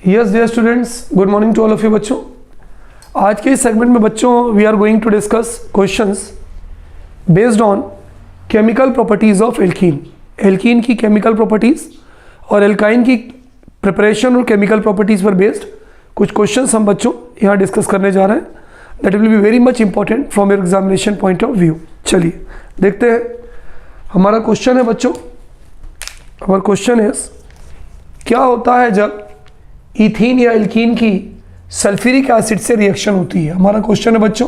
Yes dear students, good morning to all of you बच्चों। आज के इस सेगमेंट में बच्चों we are going to discuss questions based on chemical properties of alkene. Alkene की chemical properties और alkyne की प्रिपरेशन और केमिकल प्रॉपर्टीज पर बेस्ड कुछ क्वेश्चंस हम बच्चों यहाँ डिस्कस करने जा रहे हैं। That will be very much important from your examination point of view. चलिए देखते हैं। हमारा क्वेश्चन है बच्चों, हमारा क्वेश्चन है क्या होता है जब इथीन या एल्कीन की सल्फ्यूरिक एसिड से रिएक्शन होती है। हमारा क्वेश्चन है बच्चों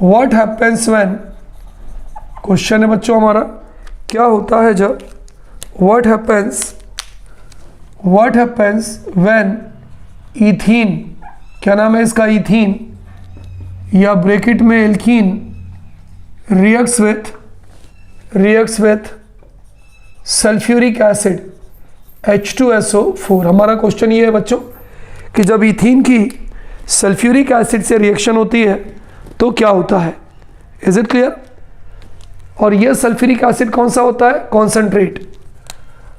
व्हाट हैपेंस व्हेन, क्वेश्चन है बच्चों हमारा क्या होता है जब, व्हाट हैपेंस व्हेन इथीन, क्या नाम है इसका, इथीन या ब्रैकेट में alkene reacts with sulphuric acid H2SO4। हमारा क्वेश्चन ये है बच्चों कि जब इथीन की सल्फ्यूरिक एसिड से रिएक्शन होती है तो क्या होता है। Is it clear. और ये सल्फ्यूरिक एसिड कौन सा होता है, कॉन्सेंट्रेट।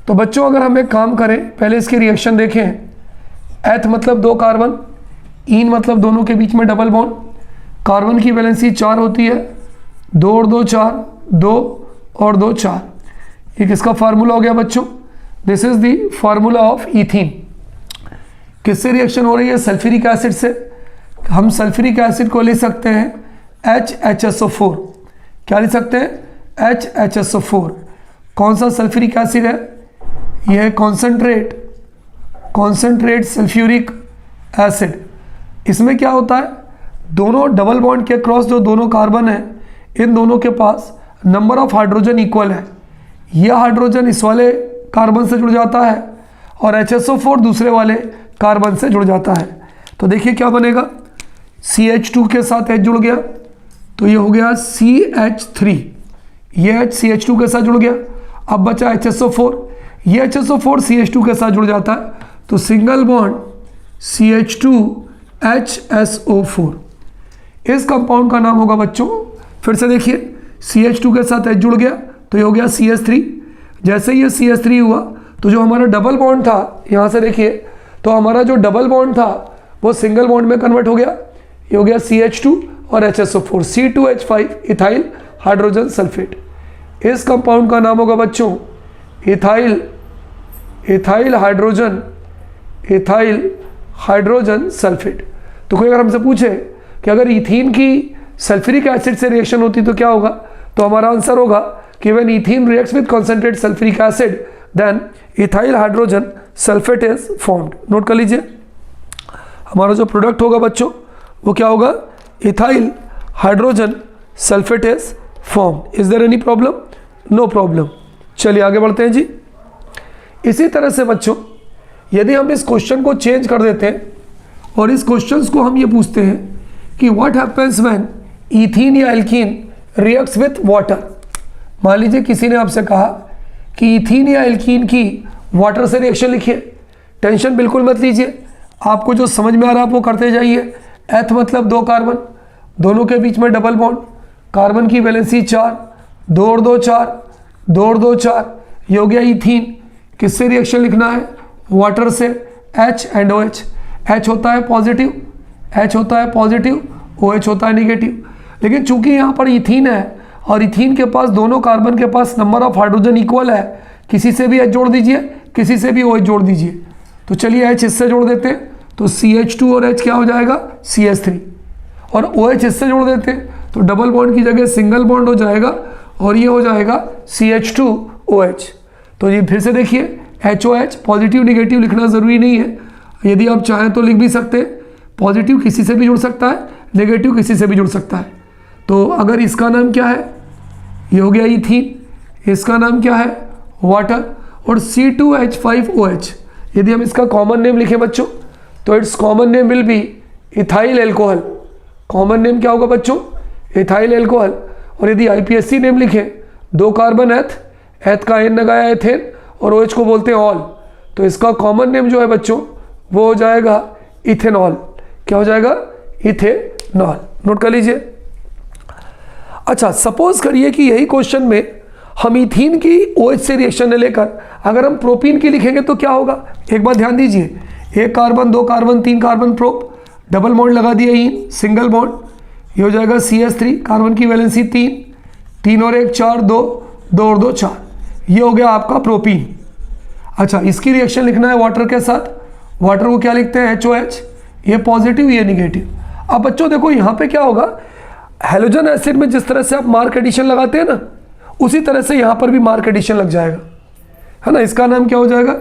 तो बच्चों अगर हम एक काम करें, पहले इसकी रिएक्शन देखें। एथ मतलब 2 कार्बन, इन मतलब दोनों के बीच में डबल बॉन्ड, कार्बन की वैलेंसी 4 होती है, 2 और 2 4, 2 और 2 4। ये किसका फार्मूला हो गया बच्चों, this is the formula of ethene. किससे रिएक्शन हो रही है, सल्फ्यूरिक एसिड से। हम सल्फ्यूरिक एसिड को ले सकते हैं HHSO4। क्या ले सकते हैं, HHSO4। कौन सा सल्फ्यूरिक एसिड है, यह है कॉन्सेंट्रेट सल्फ्यूरिक एसिड। इसमें क्या होता है, दोनों डबल बॉन्ड के क्रॉस जो दोनों कार्बन है, इन दोनों के पास नंबर ऑफ हाइड्रोजन इक्वल है। यह हाइड्रोजन इस वाले कार्बन से जुड़ जाता है और HSO4 दूसरे वाले कार्बन से जुड़ जाता है। तो देखिए क्या बनेगा, CH2 के साथ H जुड़ गया तो ये हो गया CH3, ये H CH2 के साथ जुड़ गया। अब बचा HSO4, ये HSO4 CH2 के साथ जुड़ जाता है तो सिंगल बॉन्ड CH2HSO4। इस कंपाउंड का नाम होगा बच्चों, फिर से देखिए, CH2 के साथ H जुड़ गया तो ये हो गया CH3। जैसे ये CH3 हुआ तो जो हमारा डबल बॉन्ड था, यहाँ से देखिए, तो हमारा जो डबल बॉन्ड था वो सिंगल बॉन्ड में कन्वर्ट हो गया। ये हो गया CH2 और HSO4, C2H5 ethyl hydrogen sulphate. इस कंपाउंड का नाम होगा बच्चों इथाइल हाइड्रोजन सल्फेट। तो कोई अगर हमसे पूछे कि अगर इथीन की सल्फ्यूरिक एसिड से रिएक्शन होती तो क्या होगा, तो हमारा आंसर होगा कि when ethene reacts with concentrate sulphuric acid then ethyl hydrogen sulphate is formed. Note कर लीजिए, हमारा जो प्रोडक्ट होगा बच्चों वो क्या होगा, ethyl hydrogen sulphate is formed. Is there any problem, no problem. चलिए आगे बढ़ते हैं जी। इसी तरह से बच्चों यदि हम इस क्वेश्चन को चेंज कर देते हैं और इस क्वेश्चन को हम ये पूछते हैं कि व्हाट हैपेंस व्हेन इथीन या एल्कीन रिएक्ट्स विथ वाटर। मान लीजिए किसी ने आपसे कहा कि इथीन या एल्कीन की वाटर से रिएक्शन लिखिए। टेंशन बिल्कुल मत लीजिए, आपको जो समझ में आ रहा है आप वो करते जाइए। एथ मतलब 2 कार्बन, दोनों के बीच में डबल बॉन्ड, कार्बन की वैलेंसी 4, 2 और 2 4, 2 और 2 4। ये हो गया इथीन। किससे रिएक्शन लिखना है, वाटर से, H एंड OH। H होता है पॉजिटिव, OH होता है निगेटिव। लेकिन चूंकि यहाँ पर इथीन है और इथीन के पास दोनों कार्बन के पास नंबर ऑफ हाइड्रोजन इक्वल है, किसी से भी H जोड़ दीजिए, किसी से भी OH जोड़ दीजिए। तो चलिए H इससे जोड़ देते हैं तो CH2 और H क्या हो जाएगा, CH3। और OH इससे जोड़ देते हैं तो डबल बॉन्ड की जगह सिंगल बॉन्ड हो जाएगा और ये हो जाएगा CH2OH। तो ये फिर से देखिए, HOH पॉजिटिव निगेटिव लिखना ज़रूरी नहीं है, यदि आप चाहें तो लिख भी सकते हैं। पॉजिटिव किसी से भी जुड़ सकता है, नेगेटिव किसी से भी जुड़ सकता है। तो अगर इसका नाम क्या है, ये हो गया इथीन, इसका नाम क्या है, वाटर, और C2H5OH। यदि हम इसका कॉमन नेम लिखें बच्चों तो it's common name will be ethyl alcohol. Common name क्या होगा बच्चों, इथाइल एल्कोहल। और यदि IPSC नेम लिखें, 2 कार्बन एथ का N लगाया एथेन और OH को बोलते हैं ऑल, तो इसका कॉमन नेम जो है बच्चों वो हो जाएगा इथेनॉल। क्या हो जाएगा, इथेनॉल। नोट कर लीजिए। अच्छा, सपोज करिए कि यही क्वेश्चन में हम इथीन की OH से रिएक्शन लेकर अगर हम प्रोपीन की लिखेंगे तो क्या होगा, एक बात ध्यान दीजिए। एक कार्बन, दो कार्बन, तीन कार्बन प्रोप, डबल बॉन्ड लगा दिया ईन, सिंगल बॉन्ड, ये हो जाएगा CH3, कार्बन की वैलेंसी 3, 3 और 1 4, 2, 2 और 2 4, ये हो गया आपका प्रोपीन। अच्छा, इसकी रिएक्शन लिखना है वाटर के साथ, वाटर को क्या लिखते हैं HOH, ये पॉजिटिव ये निगेटिव। अब बच्चों देखो यहाँ पे क्या होगा, हेलोजन एसिड में जिस तरह से आप मार्क एडिशन लगाते हैं ना, उसी तरह से यहाँ पर भी मार्क एडिशन लग जाएगा, है ना। इसका नाम क्या हो जाएगा,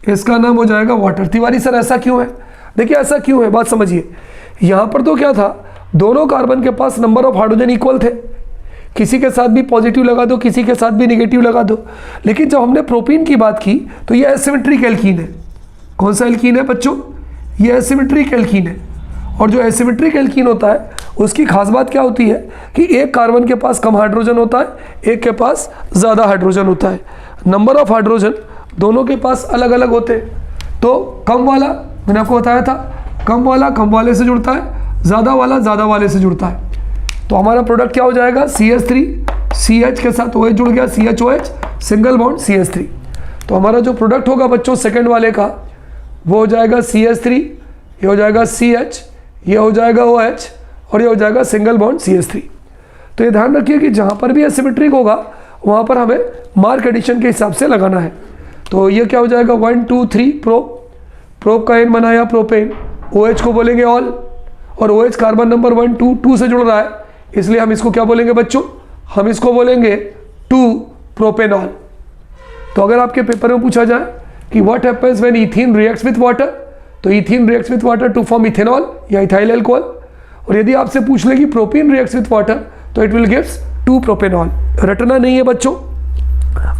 इसका नाम हो जाएगा वाटर। तिवारी सर ऐसा क्यों है, देखिए ऐसा क्यों है, बात समझिए। यहाँ पर तो क्या था, दोनों कार्बन के पास नंबर ऑफ हाइड्रोजन इक्वल थे, किसी के साथ भी पॉजिटिव लगा दो, किसी के साथ भी नेगेटिव लगा दो। लेकिन जब हमने प्रोपीन की बात की तो ये एसिमेट्रिक एल्कीन है। कौन सा एल्कीन है बच्चों, ये एसिमेट्रिक एल्कीन है। और जो एसिमेट्रिक एल्कीन होता है उसकी खास बात क्या होती है कि एक कार्बन के पास कम हाइड्रोजन होता है, एक के पास ज़्यादा हाइड्रोजन होता है। नंबर ऑफ हाइड्रोजन दोनों के पास अलग अलग होते हैं। तो कम वाला, मैंने आपको बताया था, कम वाला कम वाले से जुड़ता है, ज़्यादा वाला ज़्यादा वाले से जुड़ता है। तो हमारा प्रोडक्ट क्या हो जाएगा, CH3, CH के साथ OH जुड़ गया, CHOH, सिंगल बॉन्ड CH3। तो हमारा जो प्रोडक्ट होगा बच्चों सेकंड वाले का, वो हो जाएगा CH3, ये हो जाएगा CH, ये हो जाएगा OH और ये हो जाएगा सिंगल बॉन्ड CH3। तो ये ध्यान रखिए कि जहाँ पर भी एसिमेट्रिक होगा वहाँ पर हमें मार्क एडिशन के हिसाब से लगाना है। तो ये क्या हो जाएगा 1 2 3 प्रोप का एन बनाया प्रोपेन, OH को बोलेंगे ऑल, और OH कार्बन नंबर 1 2 2 से जुड़ रहा है, इसलिए हम इसको क्या बोलेंगे बच्चों, हम इसको बोलेंगे 2 प्रोपेनॉल। तो अगर आपके पेपर में पूछा जाए कि what happens when ethene reacts with water, तो ethene reacts with water to form ethanol या इथाइल अल्कोहल। और यदि आपसे पूछ ले कि प्रोपीन रिएक्ट्स विथ वाटर, तो इट विल गिव्स 2 प्रोपेनॉल। रटना नहीं है बच्चों,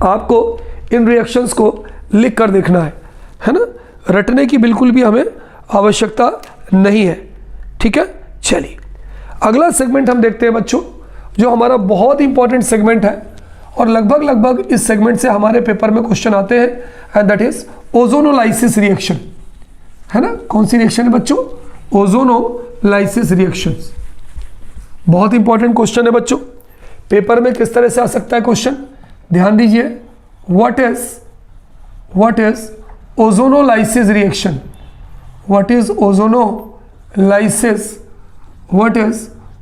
आपको इन रिएक्शंस को लिख कर देखना है ना। रटने की बिल्कुल भी हमें आवश्यकता नहीं है, ठीक है। चलिए अगला सेगमेंट हम देखते हैं बच्चों, जो हमारा बहुत इंपॉर्टेंट सेगमेंट है और लगभग इस सेगमेंट से हमारे पेपर में क्वेश्चन आते हैं, and that is ozonolysis reaction, है ना। कौन सी रिएक्शन है बच्चों, ओजोनोलाइसिस रिएक्शन। बहुत इंपॉर्टेंट क्वेश्चन है बच्चों, पेपर में किस तरह से आ सकता है क्वेश्चन, ध्यान दीजिए। What is ozonolysis reaction, what is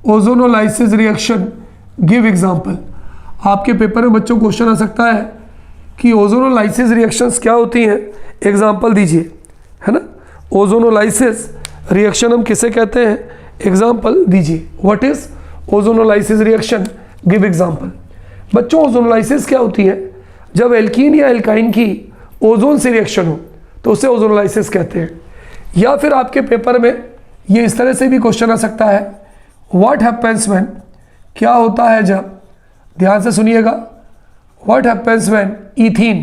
ozonolysis reaction, give example. आपके पेपर में बच्चों क्वेश्चन आ सकता है कि ओजोनोलाइसिस रिएक्शंस क्या होती हैं, एग्जांपल दीजिए, है ना। ओजोनोलाइसिस रिएक्शन हम किसे कहते हैं, एग्जांपल दीजिए। What is ozonolysis reaction, give example. बच्चों ओजोनोलाइसिस क्या होती है, जब एल्कीन या एल्काइन की ओजोन से रिएक्शन हो तो उसे ओजोनोलाइसिस कहते हैं। या फिर आपके पेपर में ये इस तरह से भी क्वेश्चन आ सकता है, व्हाट हैपेंस व्हेन, क्या होता है जब, ध्यान से सुनिएगा, व्हाट हैपेंस व्हेन इथीन।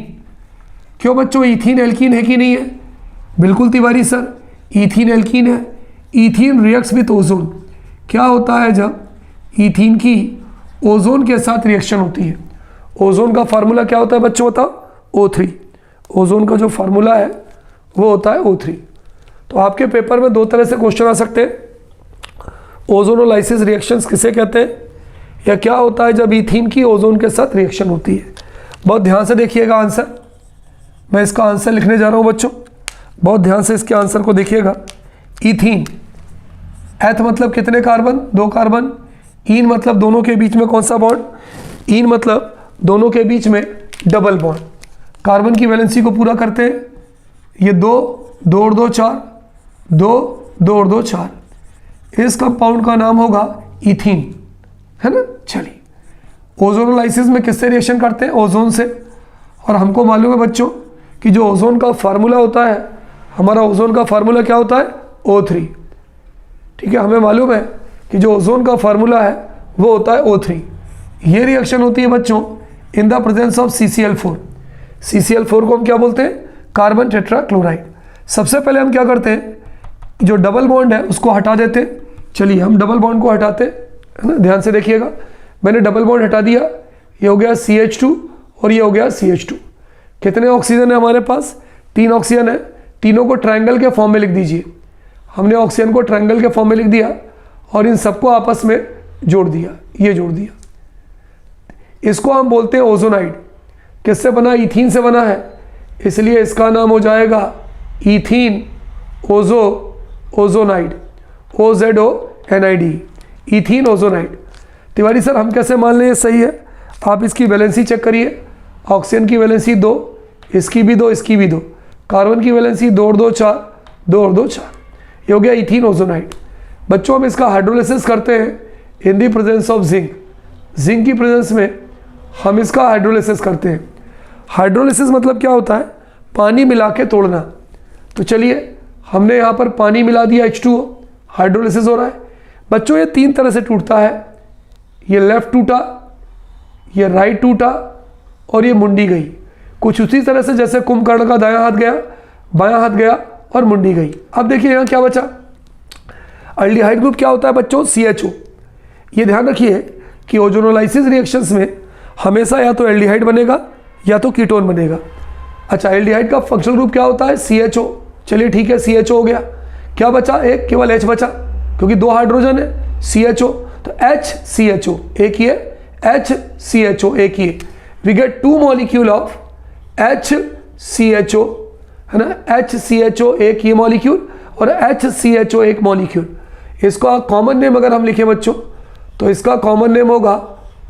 क्यों बच्चों, इथीन एल्कीन है कि नहीं है, बिल्कुल तिवारी सर, इथीन एल्कीन है। इथीन रिएक्ट्स विथ ओजोन, क्या होता है जब इथीन की ओजोन के साथ रिएक्शन होती है। ओजोन का फार्मूला क्या होता है बच्चों, बताओ, O3। ओजोन का जो फार्मूला है वो होता है O3। तो आपके पेपर में दो तरह से क्वेश्चन आ सकते हैं, ओजोनोलाइसिस रिएक्शंस किसे कहते हैं, या क्या होता है जब इथीन की ओजोन के साथ रिएक्शन होती है। बहुत ध्यान से देखिएगा आंसर, मैं इसका आंसर लिखने जा रहा हूँ बच्चों, बहुत ध्यान से इसके आंसर को देखिएगा। इथीन, एथ मतलब कितने कार्बन, 2 कार्बन, ईन मतलब दोनों के बीच में कौन सा बॉन्ड, ईन मतलब दोनों के बीच में डबल बॉन्ड। कार्बन की वैलेंसी को पूरा करते हैं, ये 2 2 और 2 4, 2 2 और 2 4, इस कंपाउंड का नाम होगा इथीन, है ना। चलिए ओजोनोलाइसिस में किससे रिएक्शन करते हैं, ओजोन से। और हमको मालूम है बच्चों कि जो ओजोन का फार्मूला होता है, हमारा ओजोन का फार्मूला क्या होता है, O3, ठीक है। हमें मालूम है कि जो ओजोन का फार्मूला है वो होता है O3। ये रिएक्शन होती है बच्चों इन the presence of CCl4। CCl4 को हम क्या बोलते हैं, कार्बन टेट्राक्लोराइड। सबसे पहले हम क्या करते हैं, जो डबल बॉन्ड है उसको हटा देते हैं। चलिए हम डबल बॉन्ड को हटाते हैं, है ना। ध्यान से देखिएगा, मैंने डबल बॉन्ड हटा दिया, ये हो गया CH2 और ये हो गया CH2। कितने ऑक्सीजन है हमारे पास, 3 ऑक्सीजन है, तीनों को ट्रायंगल के फॉर्म में लिख दीजिए। हमने ऑक्सीजन को ट्रायंगल के फॉर्म में लिख दिया और इन सबको आपस में जोड़ दिया, ये जोड़ दिया। इसको हम बोलते हैं ओजोनाइड। किससे बना, इथीन से बना है, इसलिए इसका नाम हो जाएगा ethene ozonide, OZONID, ethene ozonide. Tiwari sir हम कैसे मान लें ये सही है? आप इसकी वैलेंसी चेक करिए, ऑक्सीजन की वैलेंसी 2, इसकी भी 2, इसकी भी 2, कार्बन की वैलेंसी 2 और 2 4, 2 और 2 4, ये हो गया इथीन ओजोनाइड। बच्चों हम इसका हाइड्रोलिसिस करते हैं in the presence of zinc, zinc की प्रेजेंस में हम इसका हाइड्रोलिसिस करते हैं। हाइड्रोलिसिस मतलब क्या होता है? पानी मिला के तोड़ना। तो चलिए हमने यहाँ पर पानी मिला दिया H2O, हाइड्रोलिसिस हो रहा है। बच्चों ये 3 तरह से टूटता है, ये लेफ्ट टूटा, ये राइट टूटा और ये मुंडी गई। कुछ उसी तरह से जैसे कुंभकर्ण का दायां हाथ गया, बायां हाथ गया और मुंडी गई। अब देखिए यहाँ क्या बचा, एल्डिहाइड ग्रुप क्या होता है बच्चों? CHO। ये ध्यान रखिए कि ओजोनोलाइसिस रिएक्शंस में हमेशा या तो एल्डिहाइड बनेगा या तो कीटोन बनेगा। अच्छा, एल्डिहाइड का फंक्शनल ग्रुप क्या होता है? CHO। चलिए ठीक है, CHO हो गया। क्या बचा? एक, केवल H बचा, क्योंकि 2 हाइड्रोजन है, CHO। तो HCHO एक ही है, HCHO एक ही है। We get 2 molecule of HCHO, है ना, HCHO एक ये मॉलिक्यूल और HCHO एक मॉलिक्यूल। इसका कॉमन नेम अगर हम लिखें बच्चों तो इसका कॉमन नेम होगा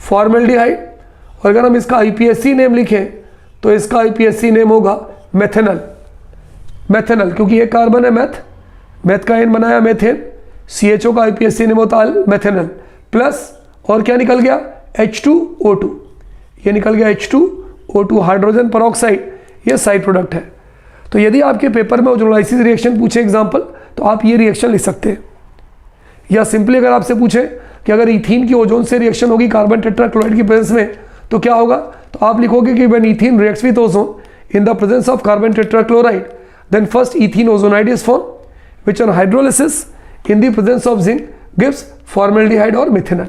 फॉर्मेल्डिहाइड, और अगर हम इसका IPSC नेम लिखें तो इसका IPSC नेम होगा मेथेनल। मेथेनल क्योंकि ये कार्बन है, मैथ का एन बनाया मेथेन, CHO का IPSC नेम होता है मेथेनल। प्लस और क्या निकल गया? H2O2, ये निकल गया H2O2 हाइड्रोजन पेरोक्साइड, ये साइड प्रोडक्ट है। तो यदि आपके पेपर में ओजोनोलाइसिस रिएक्शन पूछे एग्जांपल, तो आप ये रिएक्शन लिख सकते हैं। या सिंपली अगर आपसे पूछे कि अगर इथीन की ओजोन से रिएक्शन होगी कार्बन टेट्राक्लोराइड की प्रेजेंस में तो क्या होगा, तो आप लिखोगे कि when ethene reacts with ozone in the presence of carbon tetrachloride then first ethene ozonide is form which on hydrolysis in the presence of zinc gives formaldehyde और मिथेनॉल।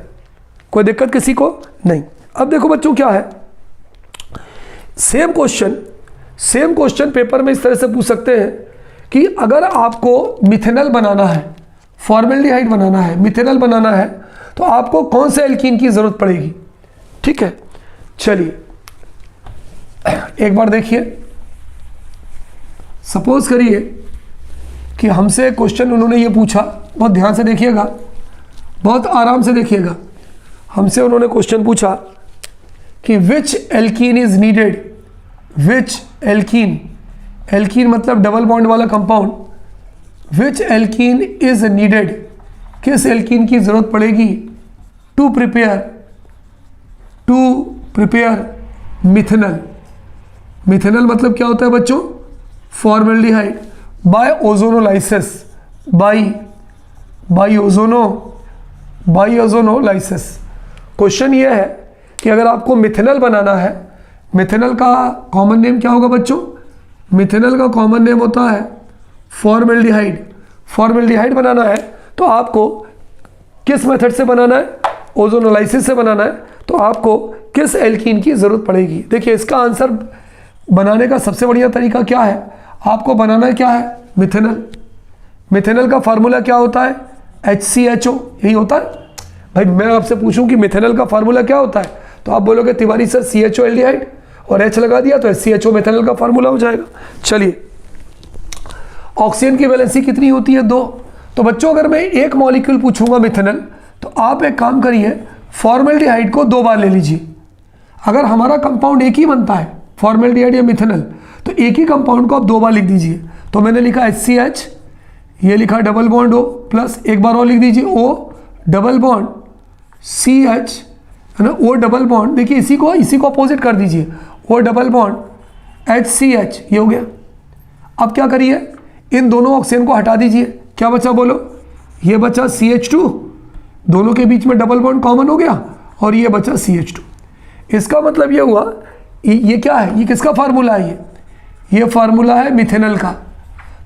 कोई दिक्कत किसी को नहीं। अब देखो बच्चों क्या है, सेम क्वेश्चन पेपर में इस तरह से पूछ सकते हैं कि अगर आपको मिथेनॉल बनाना है, फॉर्मेल्डिहाइड बनाना है, मिथेनॉल बनाना है, तो आपको कौन से एल्कीन की जरूरत पड़ेगी? ठीक है, चलिए एक बार देखिए, सपोज करिए कि हमसे क्वेश्चन उन्होंने ये पूछा, बहुत ध्यान से देखिएगा, बहुत आराम से देखिएगा। हमसे उन्होंने क्वेश्चन पूछा कि which alkene is needed, which alkene, alkene मतलब डबल बॉन्ड वाला compound, which alkene is needed, किस एल्कीन की जरूरत पड़ेगी टू प्रिपेयर मिथेनॉल। मिथेनॉल मतलब क्या होता है बच्चों? Formaldehyde by ozonolysis, by ozonolysis. Question ये है कि अगर आपको मिथेनॉल बनाना है, मिथेनॉल का कॉमन नेम क्या होगा बच्चों? मिथेनॉल का कॉमन नेम होता है फॉर्मेल्डिहाइड। फॉर्मेल्डिहाइड बनाना है तो आपको किस मेथड से बनाना है? ओजोनोलाइसिस से बनाना है। तो आपको किस एल्कीन की जरूरत पड़ेगी? देखिए इसका आंसर बनाने का सबसे बढ़िया तरीका क्या है? आपको बनाना क्या है? मिथेनॉल। मिथेनॉल का फार्मूला क्या होता है? HCHO, यही होता है। भाई मैं आपसे पूछूं कि मिथेनॉल का फार्मूला क्या होता है, तो आप बोलोगे तिवारी सर CHO एल्डिहाइड, और H लगा दिया तो HCHO मिथेनॉल का फार्मूला हो जाएगा। चलिए, ऑक्सीजन की वैलेंसी कितनी होती है? 2। तो बच्चों अगर मैं एक मॉलिक्यूल पूछूंगा मिथेनॉल, तो आप एक काम करिए, फॉर्मेल्डिहाइड को 2 बार ले लीजिए। अगर हमारा कंपाउंड एक ही बनता है, फॉर्मेल्डिहाइड या मिथेनॉल, तो एक ही कंपाउंड को आप 2 बार लिख दीजिए। तो मैंने लिखा HCH, ये लिखा डबल बॉन्ड O, प्लस एक बार और लिख दीजिए O डबल बॉन्ड CH, है ना, O डबल बॉन्ड, देखिए इसी को अपोजिट कर दीजिए, O डबल बॉन्ड HCH, ये हो गया। अब क्या करिए, इन दोनों ऑक्सीजन को हटा दीजिए। क्या बचा बोलो? ये बचा CH2, दोनों के बीच में डबल बॉन्ड कॉमन हो गया, और ये बचा CH2। इसका मतलब ये हुआ, ये क्या है? ये किसका फार्मूला है? ये फार्मूला है मिथेनॉल का।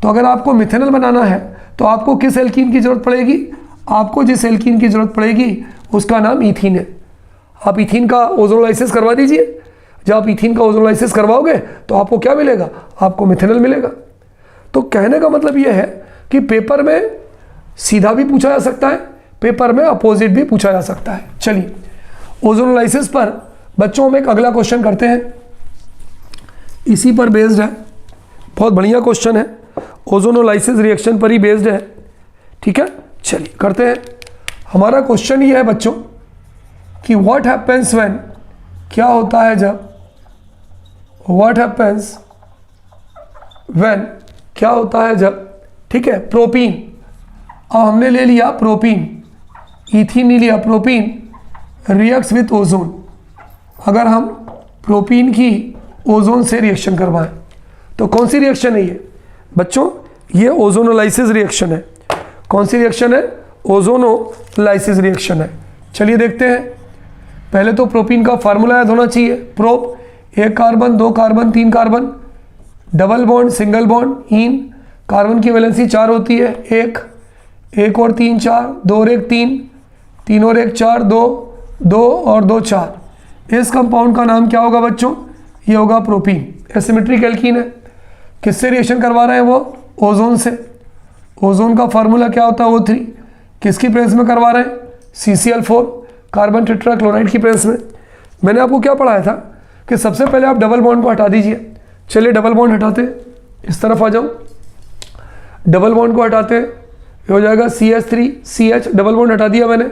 तो अगर आपको मिथेनॉल बनाना है तो आपको किस एल्कीन की जरूरत पड़ेगी? आपको जिस एल्कीन की जरूरत पड़ेगी उसका नाम इथीन है। आप इथीन का ओजोनोलाइसिस करवा दीजिए। जब आप इथीन का ओजोनोलाइसिस करवाओगे तो आपको क्या मिलेगा? आपको मिथेनॉल मिलेगा। तो कहने का मतलब ये है कि पेपर में सीधा भी पूछा जा सकता है, पेपर में अपोजिट भी पूछा जा सकता है। चलिए, ओजोनोलाइसिस पर बच्चों में एक अगला क्वेश्चन करते हैं, इसी पर बेस्ड है, बहुत बढ़िया क्वेश्चन है। ओजोनोलाइसिस रिएक्शन पर ही बेस्ड है। ठीक है, चलिए करते हैं। हमारा क्वेश्चन ये है बच्चों कि व्हाट हैपेंस व्हेन, क्या होता है जब, व्हाट हैपेंस व्हेन, क्या होता है जब, ठीक है, प्रोपीन, अब हमने ले लिया प्रोपीन, इथीन नहीं लिया, प्रोपीन रिएक्ट्स विथ ओजोन। अगर हम प्रोपीन की ओजोन से रिएक्शन करवाएं तो कौन सी रिएक्शन है ये बच्चों? ये ओजोनोलाइसिस रिएक्शन है। कौन सी रिएक्शन है? ओजोनोलाइसिस रिएक्शन है। चलिए देखते हैं। पहले तो प्रोपीन का फार्मूला याद होना चाहिए। Prop, 1 carbon 2 carbon 3 carbon, double bond single bond, इन, कार्बन की वैलेंसी 4 होती है, 1 और 3 4, 2 और 1 3, 3 और 1 4, 2 और 2 4। इस कंपाउंड का नाम क्या होगा बच्चों? ये होगा प्रोपीन। एसिमेट्रिक एल्कीन है। किससे रिएक्शन करवा रहे हैं वो? ओजोन से। ओजोन का फार्मूला क्या होता है? O3। किसकी प्रेजेंस में करवा रहे हैं? CCl4, कार्बन टेट्राक्लोराइड की प्रेजेंस में। मैंने आपको क्या पढ़ाया था कि सबसे पहले आप डबल बॉन्ड को हटा दीजिए। चलिए डबल बॉन्ड हटाते हैं, इस तरफ आ जाओ, डबल बॉन्ड को हटाते हैं, ये हो जाएगा CH3 CH, डबल बॉन्ड हटा दिया मैंने,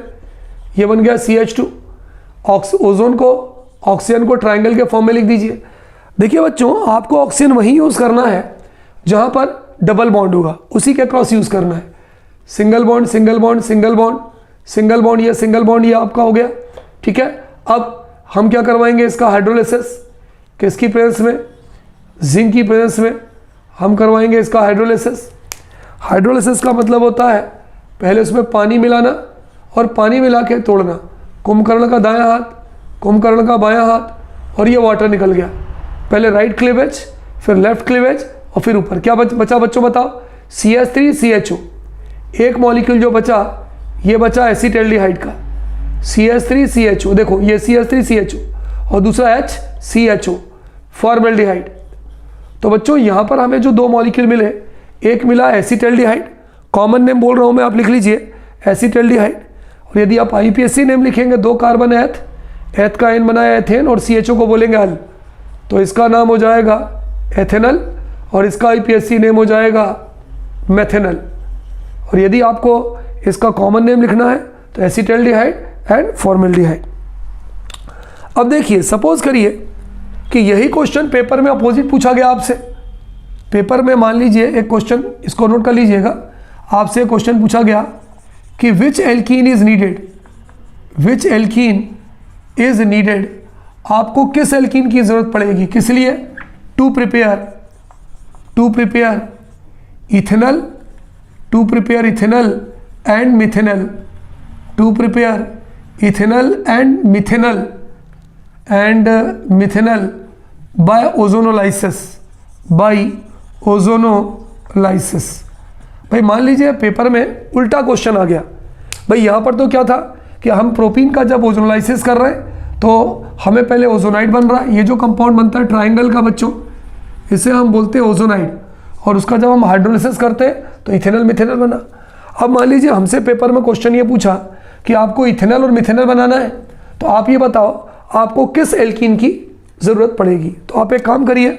ये बन गया CH2। ओजोन को, ऑक्सीजन को ट्राइंगल के फॉर्म में लिख दीजिए। देखिए बच्चों, आपको ऑक्सीजन वहीं यूज़ करना है जहाँ पर डबल बॉन्ड होगा, उसी के क्रॉस यूज़ करना है। Single bond single bond single bond single bond, ये सिंगल बॉन्ड ये आपका हो गया। ठीक है, अब हम क्या करवाएंगे इसका हाइड्रोलिसिस। किसकी प्रेजेंस में? जिंक की प्रेजेंस में हम करवाएंगे इसका हाइड्रोलिसिस। हाइड्रोलिसिस का मतलब होता है पहले उसमें पानी मिलाना और पानी मिला के तोड़ना। कुंभकर्ण का दायां हाथ, कुंभकर्ण का बायां हाथ, और ये वाटर निकल गया। पहले राइट क्लीवेज, फिर लेफ्ट क्लीवेज, और फिर ऊपर क्या बचा बच्चों बताओ? CH3 CHO। एक मॉलिक्यूल जो बचा, ये बचा एसिटाल्डिहाइड का, CH3 CHO। देखो ये CH3 CHO और दूसरा HCHO, फॉर्मेल्डिहाइड। तो बच्चों यहाँ पर हमें जो 2 मॉलिक्यूल मिले, एक मिला एसिटाल्डिहाइड, कॉमन नेम बोल रहा हूँ मैं, आप लिख लीजिए एसिटाल्डिहाइड। और यदि आप IPSC नेम लिखेंगे, 2 कार्बन एथ का N बनाया एथेन, और CHO को बोलेंगे अल, तो इसका नाम हो जाएगा एथेनल, और इसका IPSC नेम हो जाएगा मेथेनल। और यदि आपको इसका कॉमन नेम लिखना है तो एसिटाल्डिहाइड एंड फॉर्मेल्डिहाइड। अब देखिए, सपोज करिए कि यही क्वेश्चन पेपर में अपोजिट पूछा गया आपसे। पेपर में मान लीजिए एक क्वेश्चन, इसको नोट कर लीजिएगा, आपसे क्वेश्चन पूछा गया कि which alkene is needed, which alkene is needed, आपको किस एल्कीन की जरूरत पड़ेगी, किस लिए? To prepare ethanal, to prepare ethanal and methanal, to prepare ethanal and methanal by ozonolysis, भाई मान लीजिए पेपर में उल्टा क्वेश्चन आ गया। भाई यहाँ पर तो क्या था कि हम प्रोपीन का जब ओजोनोलाइसिस कर रहे हैं तो हमें पहले ओजोनाइड बन रहा है। ये जो कंपाउंड बनता है ट्राइंगल का बच्चों, इसे हम बोलते हैं ओजोनाइड, और उसका जब हम हाइड्रोलिसिस करते हैं तो इथेनल मिथेनल बना। अब मान लीजिए हमसे पेपर में क्वेश्चन ये पूछा कि आपको इथेनल और मिथेनल बनाना है, तो आप ये बताओ आपको किस एल्कीन की ज़रूरत पड़ेगी। तो आप एक काम करिए,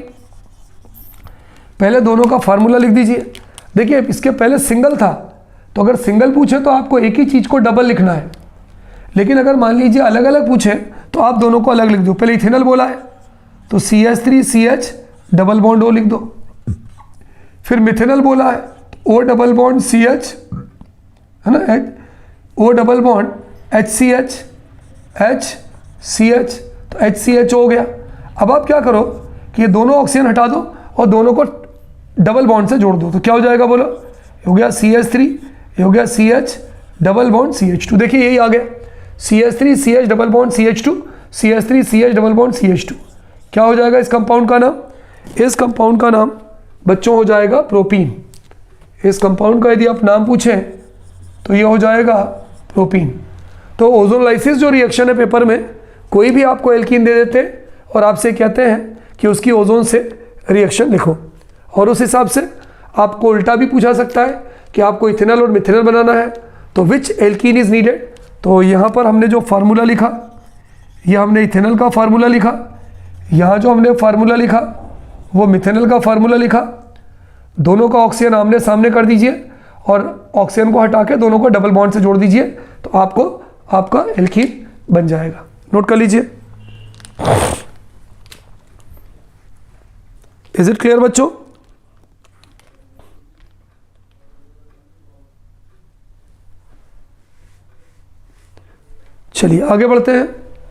पहले दोनों का फार्मूला लिख दीजिए। देखिए इसके पहले सिंगल था, तो अगर सिंगल पूछे तो आपको एक ही चीज़ को डबल लिखना है, लेकिन अगर मान लीजिए अलग अलग पूछे तो आप दोनों को अलग लिख दो। पहले इथेनल बोला है तो CH3 CH double bond O लिख दो, फिर मिथेनल बोला है O डबल बॉन्ड CH, है ना, O डबल बॉन्ड HCH तो HCH हो गया। अब आप क्या करो कि ये दोनों ऑक्सीजन हटा दो और दोनों को डबल बॉन्ड से जोड़ दो, तो क्या हो जाएगा बोलो? हो गया CH3, ये हो गया CH डबल बॉन्ड CH2। देखिए यही आ गया, CH3 CH double bond CH2, CH3 CH double bond CH2। क्या हो जाएगा इस कंपाउंड का नाम? इस कंपाउंड का नाम बच्चों हो जाएगा प्रोपीन। इस कंपाउंड का यदि आप नाम पूछें तो ये हो जाएगा प्रोपीन। तो ओजोनोलाइसिस जो रिएक्शन है, पेपर में कोई भी आपको एल्कीन दे देते और आपसे कहते हैं कि उसकी ओजोन से रिएक्शन लिखो, और उस हिसाब से आपको उल्टा भी पूछा सकता है कि आपको इथेनल और मिथेनल बनाना है, तो विच एल्कीन इज नीडेड। तो यहाँ पर हमने जो फार्मूला लिखा, यह हमने इथेनल का फार्मूला लिखा, यहाँ जो हमने फार्मूला लिखा वो मिथेनल का फार्मूला लिखा, दोनों का ऑक्सीजन आमने सामने कर दीजिए और ऑक्सीजन को हटा के दोनों को डबल बॉन्ड से जोड़ दीजिए, तो आपको आपका एल्कीन बन जाएगा। नोट कर लीजिए। इज इट क्लियर बच्चों? चलिए आगे बढ़ते हैं।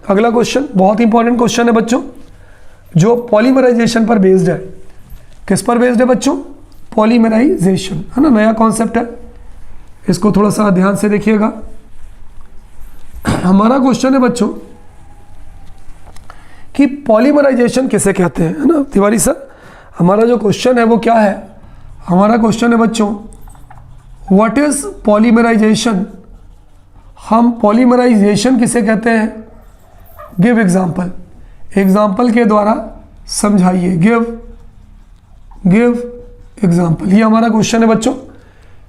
अगला क्वेश्चन बहुत इंपॉर्टेंट क्वेश्चन है बच्चों, जो पॉलीमराइजेशन पर बेस्ड है। किस पर बेस्ड है बच्चों? पॉलीमराइजेशन, है ना, नया कॉन्सेप्ट है। इसको थोड़ा सा ध्यान से देखिएगा। हमारा क्वेश्चन है बच्चों कि पॉलीमराइजेशन किसे कहते हैं, है ना तिवारी सर। हमारा जो क्वेश्चन है वो क्या है? हमारा क्वेश्चन है बच्चों, व्हाट इज पॉलीमराइजेशन। हम पॉलीमराइजेशन किसे कहते हैं? गिव एग्जाम्पल, एग्जाम्पल के द्वारा समझाइए। गिव एग्जाम्पल, ये हमारा क्वेश्चन है बच्चों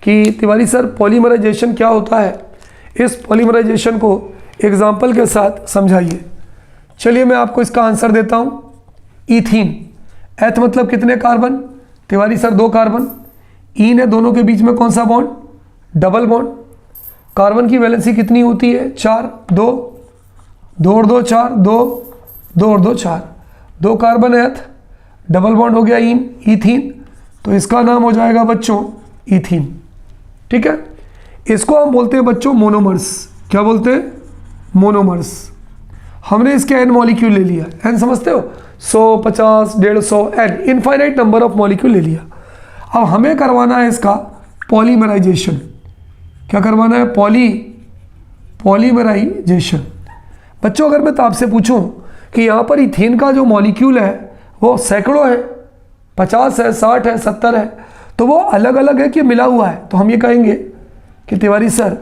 कि तिवारी सर पॉलीमराइजेशन क्या होता है, इस पॉलीमराइजेशन को एग्जाम्पल के साथ समझाइए। चलिए मैं आपको इसका आंसर देता हूँ। ईथीन, एथ मतलब कितने carbon? Tiwari sir 2 carbon. Ene है, दोनों के बीच में कौन सा बॉन्ड? Double bond. कार्बन की वैलेंसी कितनी होती है? 4, 2 और 2 4, 2 और 2 4, 2 कार्बन एथ, डबल बॉन्ड हो गया ईन, ईथीन। तो इसका नाम हो जाएगा बच्चों ईथीन। ठीक है, इसको हम बोलते हैं बच्चों मोनोमर्स। क्या बोलते हैं? मोनोमर्स। हमने इसके एन मॉलिक्यूल ले लिया। एन समझते हो? 100, 50, 150, an infinite number of molecule ले लिया। अब हमें करवाना है इसका पॉलीमराइजेशन। क्या करवाना है? पॉलीमराइजेशन। बच्चों अगर मैं तो आपसे पूछूं कि यहाँ पर इथेन का जो मॉलिक्यूल है वो सैकड़ों है, 50 है, 60 है, 70 है, तो वो अलग अलग है कि मिला हुआ है? तो हम ये कहेंगे कि तिवारी सर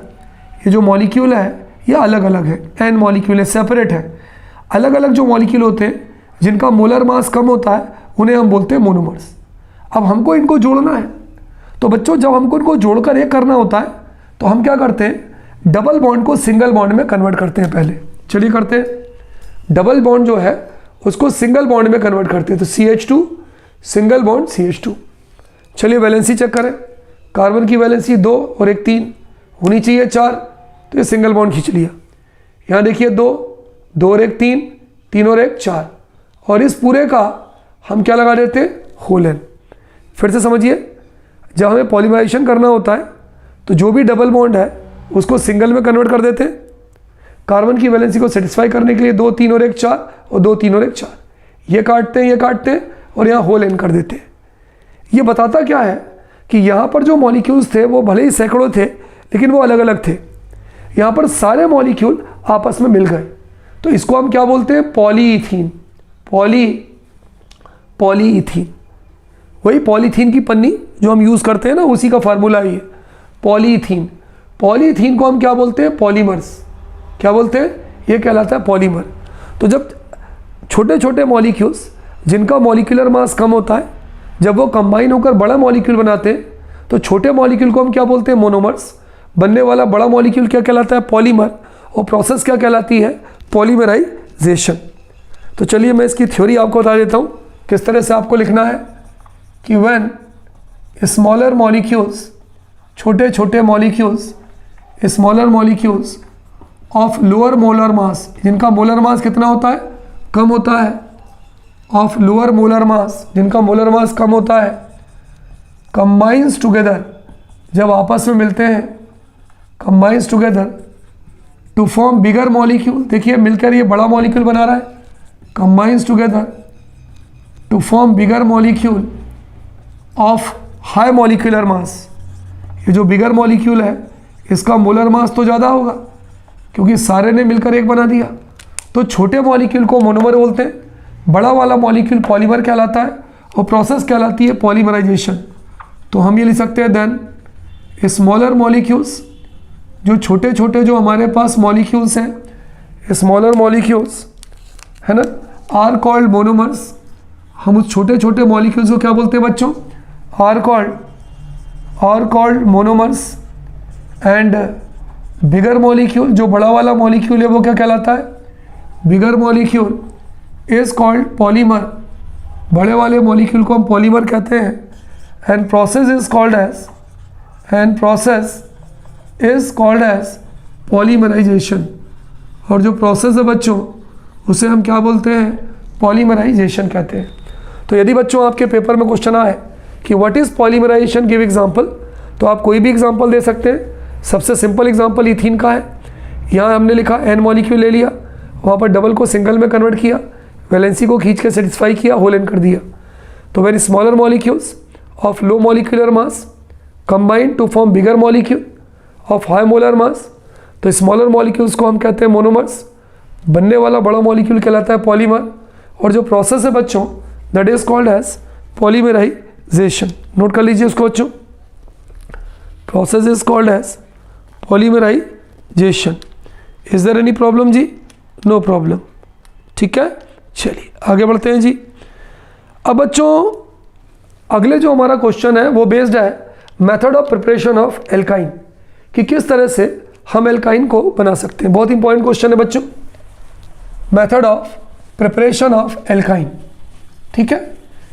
ये जो मॉलिक्यूल है ये अलग अलग है, एन मॉलिक्यूल है, सेपरेट है। अलग अलग जो मॉलिक्यूल होते हैं जिनका मोलर मास कम होता है उन्हें हम बोलते हैं मोनोमर्स। अब हमको इनको जोड़ना है, तो बच्चों जब हमको इनको जोड़कर एक करना होता है तो हम क्या करते हैं? डबल बॉन्ड को सिंगल बॉन्ड में कन्वर्ट करते हैं। पहले चलिए करते हैं। डबल बॉन्ड जो है उसको सिंगल बॉन्ड में कन्वर्ट करते हैं, तो CH2 सिंगल बॉन्ड CH2। चलिए वैलेंसी चेक करें। कार्बन की वैलेंसी 2 और 1 3 होनी चाहिए 4, तो ये सिंगल बॉन्ड खींच लिया। यहाँ देखिए 2 और 1 3, 3 और 1 4, और इस पूरे का हम क्या लगा देते हैं? Whole N. फिर से समझिए, जब हमें पॉलीमराइजेशन करना होता है तो जो भी डबल बॉन्ड है उसको सिंगल में कन्वर्ट कर देते हैं। कार्बन की वैलेंसी को सेटिस्फाई करने के लिए 2 3 और 1 4 और 2 3 और 1 4, ये काटते हैं, ये काटते हैं और यहाँ होल एन कर देते हैं। ये बताता क्या है कि यहाँ पर जो मॉलिक्यूल्स थे वो भले ही सैकड़ों थे लेकिन वो अलग अलग थे। यहाँ पर सारे मॉलिक्यूल आपस में मिल गए, तो इसको हम क्या बोलते हैं? पॉलीइथीन। पॉलीइथीन, वही पॉलीथीन की पन्नी जो हम यूज़ करते हैं ना, उसी का फार्मूला है ये पॉलीइथीन। पॉलीइथीन को हम क्या बोलते हैं? पॉलीमर्स। क्या बोलते हैं? ये कहलाता है पॉलीमर। तो जब छोटे छोटे मॉलिक्यूल्स जिनका मॉलिक्यूलर मास कम होता है, जब वो कंबाइन होकर बड़ा मॉलिक्यूल बनाते हैं तो छोटे मॉलिक्यूल को हम क्या बोलते हैं? मोनोमर्स। बनने वाला बड़ा मॉलिक्यूल क्या कहलाता है? पॉलीमर। और प्रोसेस क्या कहलाती है? पॉलीमराइजेशन। तो चलिए मैं इसकी थ्योरी आपको बता देता हूँ किस तरह से आपको लिखना है कि व्हेन स्मॉलर मॉलिक्यूल्स, छोटे छोटे molecules, smaller molecules of lower molar mass, जिनका मोलर मास कितना होता है? कम होता है। ऑफ लोअर मोलर मास, जिनका मोलर मास कम होता है, कंबाइंस टुगेदर, जब आपस में मिलते हैं, combines together to form bigger molecule. देखिए मिलकर ये बड़ा मॉलिक्यूल बना रहा है, combines together to form bigger molecule of high molecular mass. ये जो बिगर मॉलिक्यूल है इसका मोलर मास तो ज़्यादा होगा क्योंकि सारे ने मिलकर एक बना दिया। तो छोटे मॉलिक्यूल को मोनोमर बोलते हैं, बड़ा वाला मॉलिक्यूल पॉलीमर कहलाता है और प्रोसेस कहलाती है पॉलीमराइजेशन। तो हम ये लिख सकते हैं देन स्मॉलर मॉलिक्यूल्स, जो छोटे छोटे जो हमारे पास मॉलिक्यूल्स हैं, स्मॉलर मॉलिक्यूल्स है ना, आर कॉल्ड मोनोमर्स। हम उस छोटे छोटे मॉलिक्यूल्स को क्या बोलते हैं बच्चों? Are called monomers. And bigger molecule, जो बड़ा वाला मॉलिक्यूल है वो क्या कहलाता है? Bigger molecule is called polymer. बड़े वाले मॉलिक्यूल को हम पॉलीमर कहते हैं। And process is called as polymerisation. और जो प्रोसेस है बच्चों उसे हम क्या बोलते हैं? पॉलीमराइजेशन कहते हैं। तो यदि बच्चों आपके पेपर में क्वेश्चन आए कि what is polymerisation, give example, तो आप कोई भी एग्जांपल दे सकते हैं। सबसे सिंपल एग्जांपल इथीन का है। यहाँ हमने लिखा एन मॉलिक्यूल ले लिया, वहाँ पर डबल को सिंगल में कन्वर्ट किया, वैलेंसी को खींच के सेटिस्फाई किया, होल एन कर दिया। तो when smaller molecules of low molecular mass combine to form bigger molecule of high molar mass, तो स्मॉलर मॉलिक्यूल्स को हम कहते हैं मोनोमर्स, बनने वाला बड़ा मॉलिक्यूल कहलाता है पॉलीमर। और जो प्रोसेस है बच्चों that is called as polymerisation. Note कर लीजिए उसको बच्चों, process is called as polymerisation. Is there any problem जी? No problem. ठीक है, चलिए आगे बढ़ते हैं जी। अब बच्चों अगले जो हमारा क्वेश्चन है वो बेस्ड है method of preparation of alkyne, कि किस तरह से हम एल्काइन को बना सकते हैं। बहुत इंपॉर्टेंट क्वेश्चन है बच्चों, method of preparation of alkyne. ठीक है,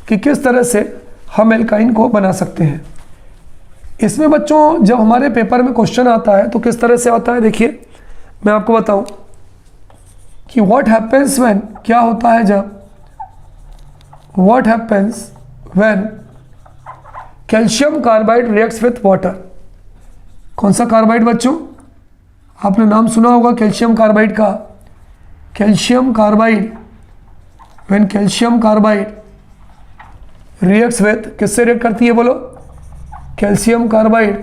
कि किस तरह से हम एल्काइन को बना सकते हैं। इसमें बच्चों जब हमारे पेपर में क्वेश्चन आता है तो किस तरह से आता है, देखिए मैं आपको बताऊं कि व्हाट हैपेंस व्हेन, क्या होता है जब, what happens when calcium carbide reacts with water. कौन सा कार्बाइड बच्चों? आपने नाम सुना होगा कैल्शियम कार्बाइड का। Calcium carbide, when calcium carbide reacts with, किससे रिएक्ट करती है बोलो? Calcium carbide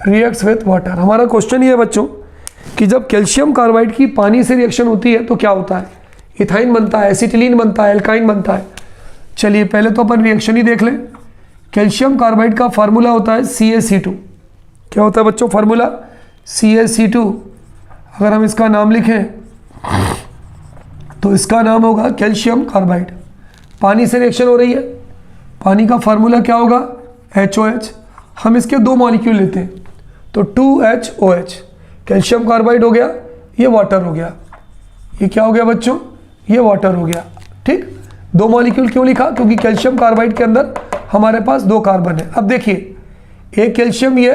reacts with water. हमारा क्वेश्चन ये है बच्चों कि जब कैल्शियम कार्बाइड की पानी से रिएक्शन होती है तो क्या होता है? इथाइन बनता है, एसिटिलीन बनता है, एल्काइन बनता है। चलिए पहले तो अपन रिएक्शन ही देख लें। कैल्शियम कार्बाइड का फार्मूला होता है CaC2। क्या होता है बच्चों फार्मूला? CaC2। अगर हम इसका नाम लिखें तो इसका नाम होगा कैल्शियम कार्बाइड। पानी से रिएक्शन हो रही है, पानी का फार्मूला क्या होगा? HOH। हम इसके दो मॉलिक्यूल लेते हैं तो 2HOH, कैल्शियम कार्बाइड हो गया, ये वाटर हो गया। ये क्या हो गया बच्चों? ये वाटर हो गया। ठीक, दो मॉलिक्यूल क्यों लिखा? क्योंकि कैल्शियम कार्बाइड के अंदर हमारे पास दो कार्बन है। अब देखिए एक कैल्शियम ये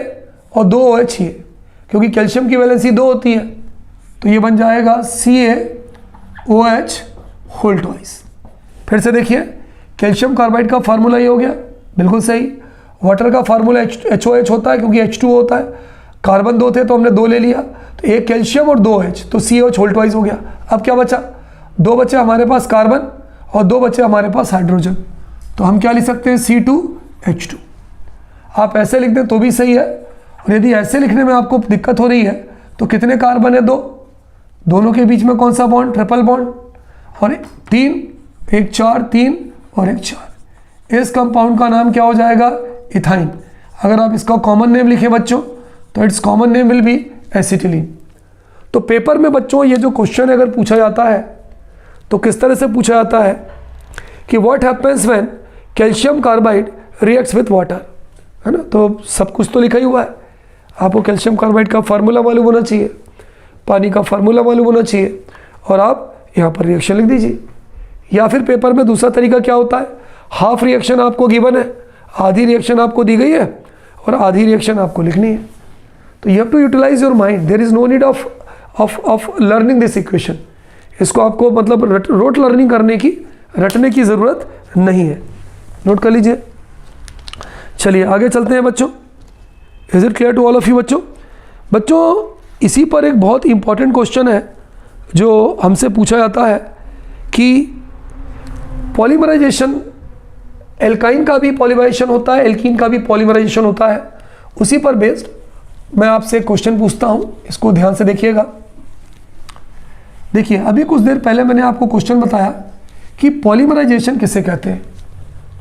और दो OH ये, क्योंकि कैल्शियम की वैलेंसी 2 होती है तो ये बन जाएगा CaOH होल ट्वाइस। फिर से देखिए कैल्शियम कार्बाइड का फार्मूला ये हो गया, बिल्कुल सही। वाटर का फार्मूला HOH होता है क्योंकि H2O होता है, कार्बन 2 थे तो हमने 2 ले लिया, तो एक कैल्शियम और 2 OH, तो CaOH होल ट्वाइस हो गया। अब क्या बचा? 2 बचे हमारे पास कार्बन और 2 बचे हमारे पास हाइड्रोजन, तो हम क्या लिख सकते हैं? C2H2। आप ऐसे लिख दें तो भी सही है, और यदि ऐसे लिखने में आपको दिक्कत हो रही है तो कितने कार्बन है? 2, दोनों के बीच में कौन सा बॉन्ड? ट्रिपल बॉन्ड, और 3, एक 4, 3 और एक 4। इस कंपाउंड का नाम क्या हो जाएगा? इथाइन। अगर आप इसका कॉमन नेम लिखें बच्चों तो it's common name will be acetylene. तो पेपर में बच्चों ये जो क्वेश्चन अगर पूछा जाता है तो किस तरह से पूछा जाता है कि what happens when calcium carbide reacts with water, है ना? तो सब कुछ तो लिखा ही हुआ है, आपको कैल्शियम कार्बाइड का फार्मूला मालूम होना चाहिए, पानी का फार्मूला मालूम होना चाहिए, और आप यहाँ पर रिएक्शन लिख दीजिए। या फिर पेपर में दूसरा तरीका क्या होता है, हाफ रिएक्शन आपको गिवन है, आधी रिएक्शन आपको दी गई है और आधी रिएक्शन आपको लिखनी है। तो you have to utilise your mind, there is no need of learning this equation. इसको आपको मतलब रोट लर्निंग करने की, रटने की ज़रूरत नहीं है। नोट कर लीजिए। चलिए आगे चलते हैं बच्चों। Is it clear to all of you बच्चों? बच्चों इसी पर एक बहुत इंपॉर्टेंट क्वेश्चन है जो हमसे पूछा जाता है कि पॉलीमराइजेशन, एल्काइन का भी पॉलीमराइजेशन होता है, एल्कीन का भी पॉलीमराइजेशन होता है। उसी पर बेस्ड मैं आपसे क्वेश्चन पूछता हूँ, इसको ध्यान से देखिएगा। देखिए अभी कुछ देर पहले मैंने आपको क्वेश्चन बताया कि पॉलीमराइजेशन किसे कहते हैं।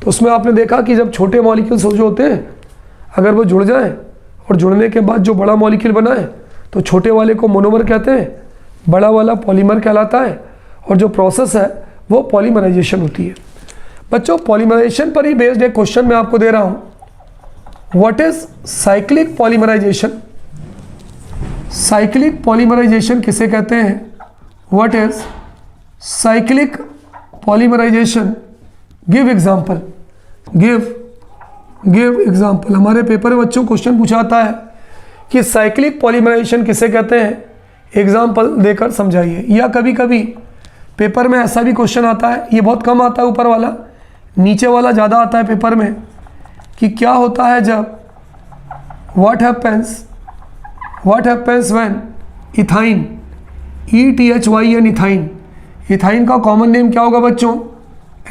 तो उसमें आपने देखा कि जब छोटे मॉलिक्यूल्स जो होते हैं अगर वो जुड़ जाएं और जुड़ने के बाद जो बड़ा मॉलिक्यूल बना है तो छोटे वाले को मोनोमर कहते हैं, बड़ा वाला पॉलीमर कहलाता है, और जो प्रोसेस है वो पॉलीमराइजेशन होती है। बच्चों पॉलीमराइजेशन पर ही बेस्ड एक क्वेश्चन मैं आपको दे रहा हूँ। What is cyclic polymerisation? Cyclic polymerisation किसे कहते हैं? What is cyclic polymerisation? Give example, give give example. हमारे पेपर में बच्चों क्वेश्चन पूछाता है कि साइक्लिक पॉलीमराइजेशन किसे कहते हैं, एग्जाम्पल देकर समझाइए। या कभी कभी पेपर में ऐसा भी क्वेश्चन आता है, ये बहुत कम आता है ऊपर वाला, नीचे वाला ज़्यादा आता है पेपर में, कि क्या होता है जब what happens when ethyne, ETHYN ethyne, ethyne का कॉमन नेम क्या होगा बच्चों,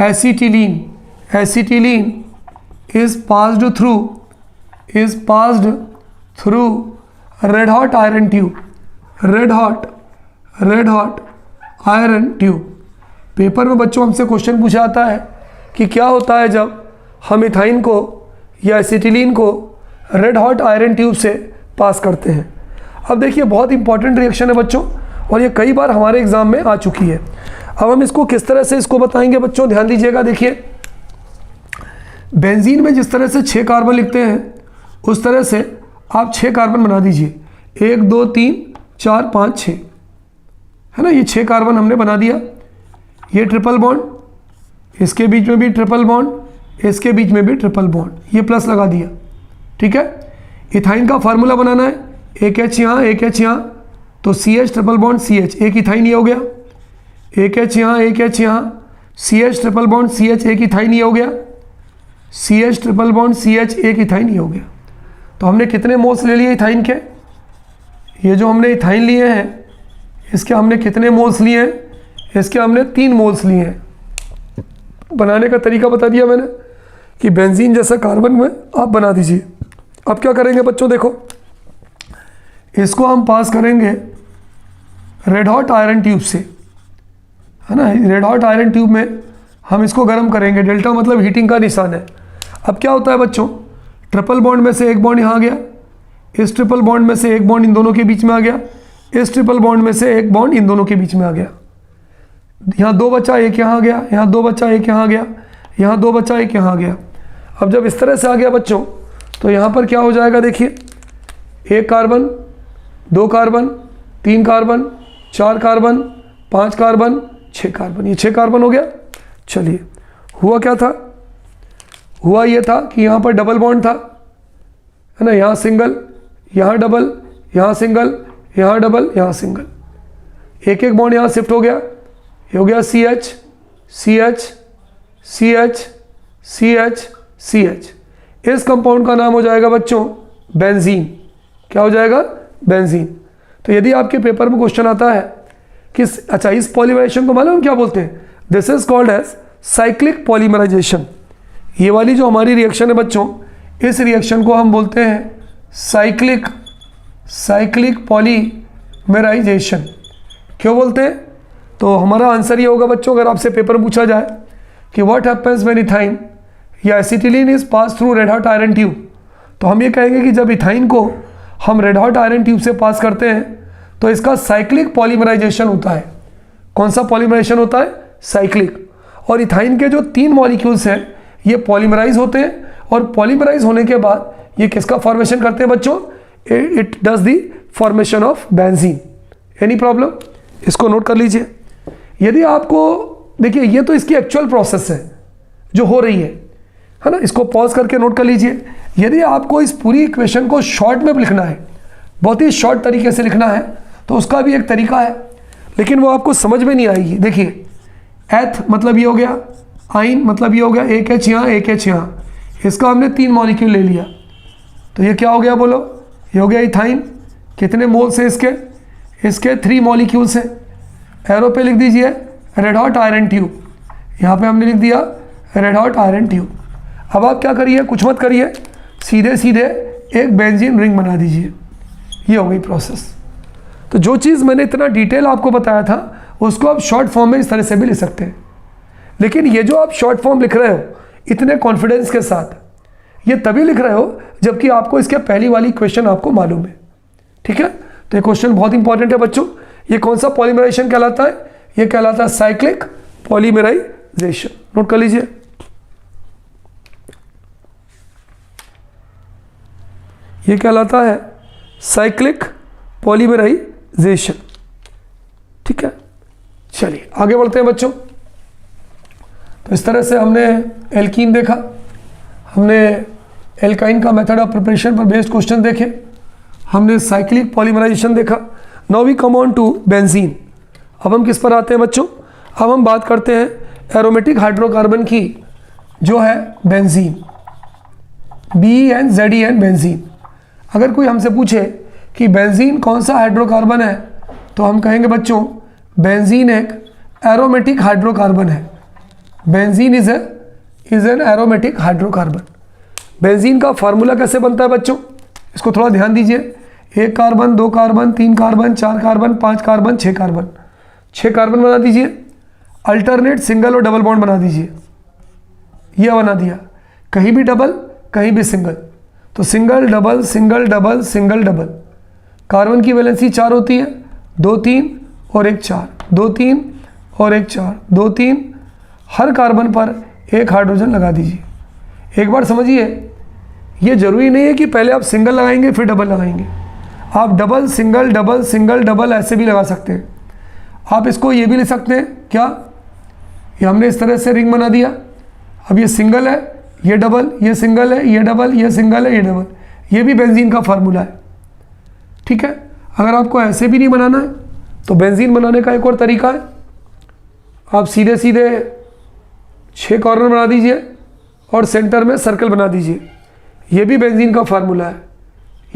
acetylene. Acetylene is passed through red hot iron tube, red hot iron tube। Paper में बच्चों हमसे क्वेश्चन पूछा जाता है कि क्या होता है जब हम इथाइन को या एसिटिलीन को रेड हॉट आयरन ट्यूब से पास करते हैं। अब देखिए बहुत इंपॉर्टेंट रिएक्शन है बच्चों, और ये कई बार हमारे एग्जाम में आ चुकी है। अब हम इसको किस तरह से इसको बताएंगे बच्चों, ध्यान दीजिएगा। देखिए बेंजीन में जिस तरह से 6 कार्बन लिखते हैं उस तरह से आप 6 कार्बन बना दीजिए, 1 2 3 4 5 6, है ना। ये 6 कार्बन हमने बना दिया। ये ट्रिपल बॉन्ड, इसके बीच में भी ट्रिपल बॉन्ड, इसके बीच में भी ट्रिपल बॉन्ड, ये प्लस लगा दिया, ठीक है। इथाइन का फार्मूला बनाना है, एक H यहाँ एक H यहाँ, तो CH ट्रिपल बॉन्ड CH, एक इथाइन ये हो गया। एक H यहाँ एक H यहाँ, CH ट्रिपल बॉन्ड CH, एक इथाइन ये हो गया। CH ट्रिपल बॉन्ड CH, एक इथाइन ये हो गया। तो हमने कितने मोल्स ले लिए इथाइन के, ये जो हमने इथाइन लिए हैं इसके हमने कितने मोल्स लिए हैं, इसके हमने 3 मोल्स लिए हैं। बनाने का तरीका बता दिया मैंने कि बेंजीन जैसा कार्बन में आप बना दीजिए। अब क्या करेंगे बच्चों, देखो इसको हम पास करेंगे रेड हॉट आयरन ट्यूब से, है ना। रेड हॉट आयरन ट्यूब में हम इसको गर्म करेंगे, डेल्टा मतलब हीटिंग का निशान है। अब क्या होता है बच्चों, ट्रिपल बॉन्ड में से एक बॉन्ड यहाँ आ गया, इस ट्रिपल बॉन्ड में से एक बॉन्ड इन दोनों के बीच में आ गया, इस ट्रिपल बॉन्ड में से एक बॉन्ड इन दोनों के बीच में आ गया। यहाँ 2 बचा, एक यहाँ आ गया, यहाँ 2 बचा, एक यहाँ आ गया, यहाँ 2 बचा, एक यहाँ आ गया। अब जब इस तरह से आ गया बच्चों, तो यहाँ पर क्या हो जाएगा, देखिए 1 carbon, 2 carbon, 3 carbon, 4 carbon, 5 carbon, 6 carbon, ये 6 कार्बन हो गया। चलिए हुआ क्या था, हुआ ये था कि यहाँ पर डबल बॉन्ड था, है ना। यहाँ सिंगल, यहाँ डबल, यहाँ सिंगल, यहाँ डबल, यहाँ सिंगल, एक एक बॉन्ड यहाँ शिफ्ट हो गया। ये हो गया CH CH CH CH CH। इस कंपाउंड का नाम हो जाएगा बच्चों बेंजीन। क्या हो जाएगा, बेंजीन। तो यदि आपके पेपर में क्वेश्चन आता है कि अच्छा इस पॉलीमराइजेशन को मालूम क्या बोलते हैं, this is called as cyclic polymerisation. ये वाली जो हमारी रिएक्शन है बच्चों, इस रिएक्शन को हम बोलते हैं साइक्लिक पॉलीमराइजेशन। क्यों बोलते हैं, तो हमारा आंसर ये होगा बच्चों, अगर आपसे पेपर में पूछा जाए कि व्हाट हैपेंस व्हेन इथाइन या acetylene is pass through red hot iron tube, तो हम ये कहेंगे कि जब इथाइन को हम रेड हॉट आयरन ट्यूब से पास करते हैं तो इसका साइक्लिक पॉलीमराइजेशन होता है। कौन सा पॉलीमराइजेशन होता है, साइक्लिक। और इथाइन के जो 3 मॉलिक्यूल्स हैं ये पॉलीमराइज होते हैं, और पॉलीमराइज होने के बाद ये किसका फॉर्मेशन करते हैं बच्चों, it does the formation of benzene. Any problem, इसको नोट कर लीजिए। यदि आपको देखिए, ये तो इसकी एक्चुअल प्रोसेस है जो हो रही है ना, इसको पॉज करके नोट कर लीजिए। यदि आपको इस पूरी इक्वेशन को शॉर्ट में लिखना है, बहुत ही शॉर्ट तरीके से लिखना है, तो उसका भी एक तरीका है, लेकिन वो आपको समझ में नहीं आएगी। देखिए एथ मतलब ये हो गया, आइन मतलब ये हो गया, एक H यहाँ एक H यहाँ, इसका हमने 3 मॉलिक्यूल ले लिया, तो ये क्या हो गया बोलो, ये हो गया इथाइन। कितने मोल्स हैं इसके 3 मॉलिक्यूल्स हैं। एरो पे लिख दीजिए रेड हॉट आयरन ट्यूब, यहाँ पे हमने लिख दिया रेड हॉट आयरन ट्यूब। अब आप क्या करिए, कुछ मत करिए, सीधे सीधे एक बेंजीन रिंग बना दीजिए। ये हो गई प्रोसेस। तो जो चीज़ मैंने इतना डिटेल आपको बताया था उसको आप शॉर्ट फॉर्म में इस तरह से भी लिख सकते हैं, लेकिन ये जो आप शॉर्ट फॉर्म लिख रहे हो इतने कॉन्फिडेंस के साथ, ये तभी लिख रहे हो जबकि आपको इसके पहली वाली क्वेश्चन आपको मालूम है, ठीक है। तो ये क्वेश्चन बहुत इंपॉर्टेंट है बच्चों। ये कौन सा पॉलीमराइजेशन कहलाता है, ये कहलाता है साइक्लिक पॉलीमराइजेशन। नोट कर लीजिए। ये कहलाता है साइक्लिक पॉलीमराइजेशन, ठीक है। चलिए आगे बढ़ते हैं बच्चों। तो इस तरह से हमने एल्कीन देखा, हमने एल्काइन का मेथड ऑफ प्रिपरेशन पर बेस्ड क्वेश्चन देखे, हमने साइक्लिक पॉलीमराइजेशन देखा। Now we come on to benzene. अब हम किस पर आते हैं बच्चों? अब हम बात करते हैं एरोमेटिक हाइड्रोकार्बन की, जो है बेंजीन, BENZEN बेंजीन। अगर कोई हमसे पूछे कि बेंजीन कौन सा हाइड्रोकार्बन है, तो हम कहेंगे बच्चों बेंजीन एक एरोमेटिक हाइड्रोकार्बन है। Benzene is an aromatic hydrocarbon. Benzene का फार्मूला कैसे बनता है बच्चों? इसको थोड़ा ध्यान दीजिए। 1 carbon, 2 carbon, 3 carbon, 4 carbon, 5 carbon, 6 carbon. 6 carbon बना दीजिए। अल्टरनेट सिंगल और डबल बॉन्ड बना दीजिए। यह बना दिया, कहीं भी डबल कहीं भी सिंगल, तो single double single double single double. Carbon की वैलेंसी 4 होती है, 2 3 और 1 4, 2 3 और 1 4, 2 3। हर कार्बन पर एक हाइड्रोजन लगा दीजिए। एक बार समझिए, ये जरूरी नहीं है कि पहले आप सिंगल लगाएंगे फिर डबल लगाएंगे। आप double single double single double ऐसे भी लगा सकते हैं। आप इसको ये भी लिख सकते हैं, क्या ये हमने इस तरह से रिंग बना दिया। अब ये सिंगल है, ये डबल, ये सिंगल है, ये डबल, ये सिंगल है, ये डबल। ये भी बेंजीन का फार्मूला है, ठीक है। अगर आपको ऐसे भी नहीं बनाना है तो बेंजीन बनाने का एक और तरीका है। आप सीधे सीधे 6 कॉर्नर बना दीजिए और सेंटर में सर्कल बना दीजिए। ये भी बेंजीन का फार्मूला है।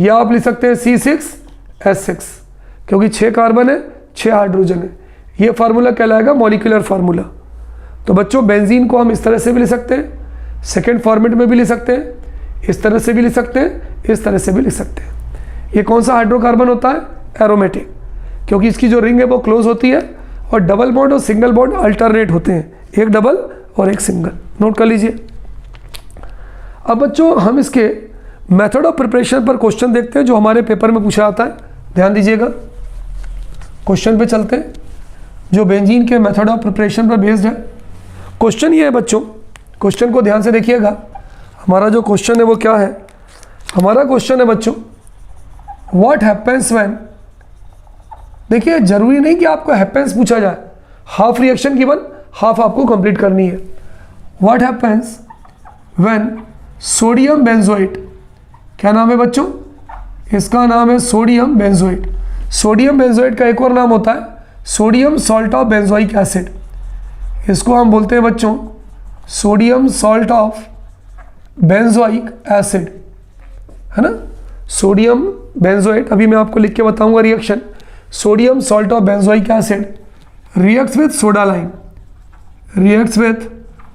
या आप लिख सकते हैं C6H6, क्योंकि 6 कार्बन है, 6 हाइड्रोजन है। ये फार्मूला कहलाएगा मॉलिक्यूलर फार्मूला। तो बच्चों बेंजीन को हम इस तरह से भी लिख सकते हैं, सेकेंड फॉर्मेट में भी लिख सकते हैं, इस तरह से भी लिख सकते हैं, इस तरह से भी लिख सकते हैं। ये कौन सा हाइड्रोकार्बन होता है? एरोमेटिक, क्योंकि इसकी जो रिंग है वो क्लोज होती है और डबल बॉन्ड और सिंगल बॉन्ड अल्टरनेट होते हैं, एक डबल और एक सिंगल। नोट कर लीजिए। अब बच्चों हम इसके मेथड ऑफ प्रिपरेशन पर क्वेश्चन देखते हैं, जो हमारे पेपर में पूछा जाता है। ध्यान दीजिएगा, क्वेश्चन पे चलते हैं जो बेंजीन के मेथड ऑफ प्रिपरेशन पर बेस्ड है। क्वेश्चन ये है बच्चों, क्वेश्चन को ध्यान से देखिएगा। हमारा जो क्वेश्चन है वो क्या है? हमारा क्वेश्चन है बच्चों, व्हाट हैपेंस व्हेन। देखिए, जरूरी नहीं कि आपको हैपेंस पूछा जाए, हाफ रिएक्शन गिवन, हाफ आपको कंप्लीट करनी है। What happens when sodium benzoate, क्या नाम है बच्चों? इसका नाम है सोडियम बेंजोएट। सोडियम बेंजोएट का एक और नाम होता है sodium salt of benzoic acid. इसको हम बोलते हैं बच्चों sodium salt of benzoic acid, है ना। सोडियम बेंजोएट, अभी मैं आपको लिख के बताऊंगा reaction. Sodium salt of benzoic acid reacts with soda lime, reacts with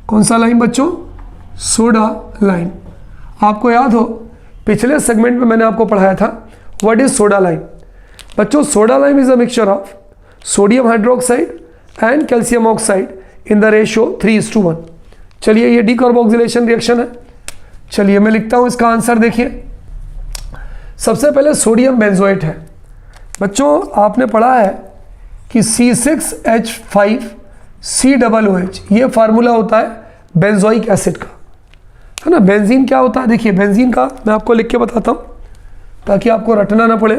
कौन सा लाइम बच्चों? Soda lime. आपको याद हो पिछले सेगमेंट में मैंने आपको पढ़ाया था व्हाट इज सोडा लाइम। बच्चों soda lime is a mixture of sodium hydroxide and calcium oxide in the ratio 3:1। चलिए, ये डीकार्बोक्सिलेशन रिएक्शन है। चलिए मैं लिखता हूं इसका आंसर। देखिए, सबसे पहले सोडियम बेंजोएट है। बच्चों आपने पढ़ा है कि C6H5COOH, ये फार्मूला होता है बेंजोइक एसिड का, है ना। बेंजीन क्या होता है? देखिए, बेंजीन का मैं आपको लिख के बताता हूं ताकि आपको रटना ना पड़े।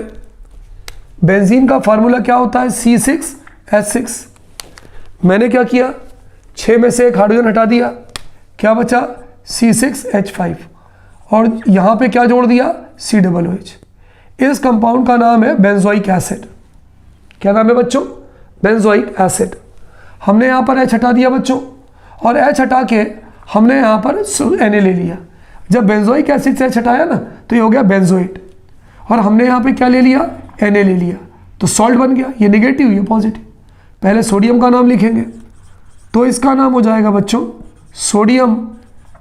बेंजीन का फार्मूला क्या होता है? C6H6। मैंने क्या किया? 6 में से एक हाइड्रोजन हटा दिया, क्या बचा? C6H5, और यहां पे क्या जोड़ दिया? COOH। इस कंपाउंड का नाम है बेंजोइक एसिड। क्या नाम है बच्चों? Benzoic acid. हमने यहां पर H हटा दिया बच्चों, और H हटा के हमने यहां पर Na ले लिया। जब बेंजोइक एसिड से H हटाया ना, तो ये हो गया बेंजोएट, और हमने यहां पे क्या ले लिया? Na ले लिया, तो सॉल्ट बन गया। ये नेगेटिव, ये पॉजिटिव। पहले सोडियम का नाम लिखेंगे, तो इसका नाम हो जाएगा बच्चों सोडियम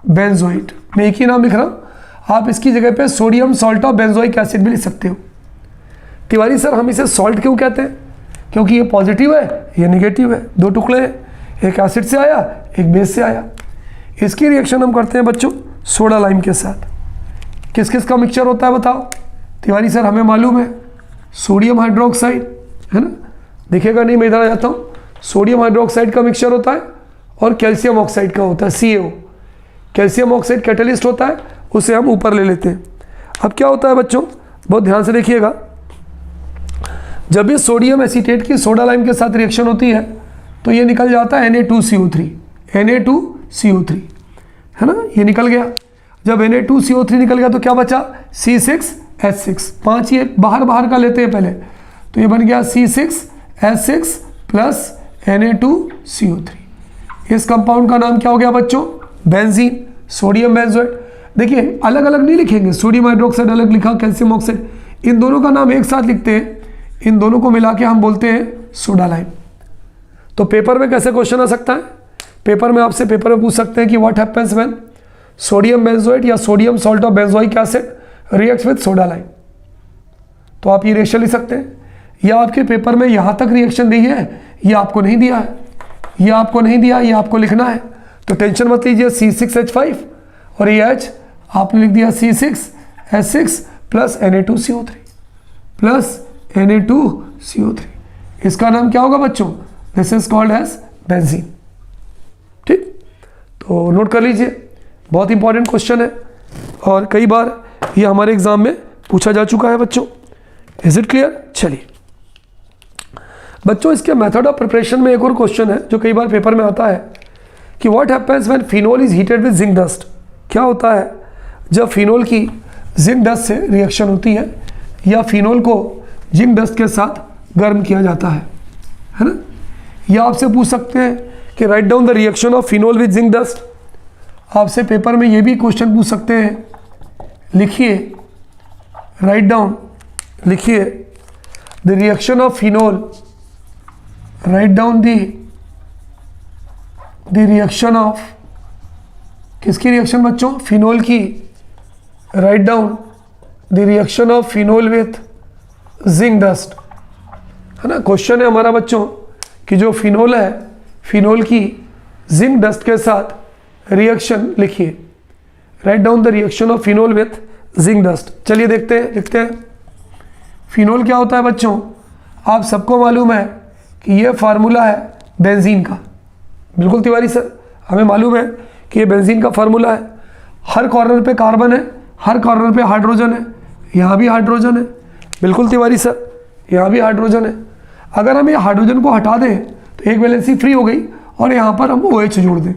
बेंजोएट। मैं एक ही नाम लिख रहा हूं, आप इसकी जगह पे sodium salt of benzoic acid भी लिख सकते हो। तिवारी सर, हम इसे सॉल्ट क्यों कहते हैं? क्योंकि ये पॉजिटिव है, ये नेगेटिव है, 2 टुकड़े हैं, एक एसिड से आया, एक बेस से आया। इसकी रिएक्शन हम करते हैं बच्चों सोडा लाइम के साथ। किस किस का मिक्सचर होता है बताओ? तिवारी सर, हमें मालूम है सोडियम हाइड्रोक्साइड, है ना। दिखेगा नहीं, मैं इधर आ जाता हूँ। सोडियम हाइड्रोक्साइड का मिक्सचर होता है और कैल्शियम ऑक्साइड का होता है CaO। कैल्शियम ऑक्साइड कैटलिस्ट होता है, उसे हम ऊपर ले लेते हैं। अब क्या होता है बच्चों, बहुत ध्यान से देखिएगा। जब भी सोडियम एसीटेट की सोडा लाइम के साथ रिएक्शन होती है तो ये निकल जाता है Na2CO3, है ना, ये निकल गया। जब Na2CO3 निकल गया तो क्या बचा, C6H6। 5 ये बाहर बाहर का लेते हैं पहले, तो ये बन गया C6H6 प्लस Na2CO3। इस कंपाउंड का नाम क्या हो गया बच्चों, बेंजीन, सोडियम बेंजोएट। देखिए अलग अलग नहीं लिखेंगे, सोडियम हाइड्रोक्साइड अलग लिखा, कैल्शियम ऑक्साइड, इन दोनों का नाम एक साथ लिखते हैं, इन दोनों को मिला के हम बोलते हैं सोडा लाइम। तो पेपर में कैसे क्वेश्चन आ सकता है, पेपर में आपसे पेपर में पूछ सकते हैं कि what happens when sodium benzoate या sodium salt of benzoic acid reacts with soda lime. तो आप ये रिएक्शन लिख सकते हैं, या आपके पेपर में यहाँ तक रिएक्शन दी है, ये आपको नहीं दिया है, ये आपको नहीं दिया, ये आपको लिखना है। तो टेंशन मत लीजिए, C6H5 और ये H आपने लिख दिया C6H6 plus Na2CO3 plus Na2CO3। इसका नाम क्या होगा बच्चों, this is called as benzene. ठीक, तो नोट कर लीजिए, बहुत इंपॉर्टेंट क्वेश्चन है और कई बार ये हमारे एग्जाम में पूछा जा चुका है बच्चों। Is it clear. चलिए बच्चों, इसके मेथड ऑफ प्रिपरेशन में एक और क्वेश्चन है जो कई बार पेपर में आता है कि what happens when phenol is heated with zinc dust. क्या होता है जब फिनोल की जिंक डस्ट से रिएक्शन होती है या फिनोल को जिंक डस्ट के साथ गर्म किया जाता है ना। या आपसे पूछ सकते हैं कि write down the reaction of phenol with zinc dust. आपसे पेपर में ये भी क्वेश्चन पूछ सकते हैं, लिखिए, राइट डाउन, लिखिए the reaction of phenol, write down the reaction of, किसकी रिएक्शन बच्चों, फिनोल की। Write down the reaction of phenol with zinc dust, है ना। क्वेश्चन है हमारा बच्चों कि जो फिनोल है, फिनोल की जिंक डस्ट के साथ रिएक्शन लिखिए। Write down the reaction of phenol with zinc dust. चलिए देखते हैं, लिखते हैं। फिनोल क्या होता है बच्चों, आप सबको मालूम है कि ये फार्मूला है बेंजीन का। बिल्कुल तिवारी सर, हमें मालूम है कि ये बेंजीन का फार्मूला है। हर कॉर्नर पे कार्बन है, हर कॉर्नर पे हाइड्रोजन है, यहाँ भी हाइड्रोजन है। बिल्कुल तिवारी सर, यहाँ भी हाइड्रोजन है। अगर हम ये हाइड्रोजन को हटा दें तो एक वैलेंसी फ्री हो गई और यहाँ पर हम OH जोड़ दें,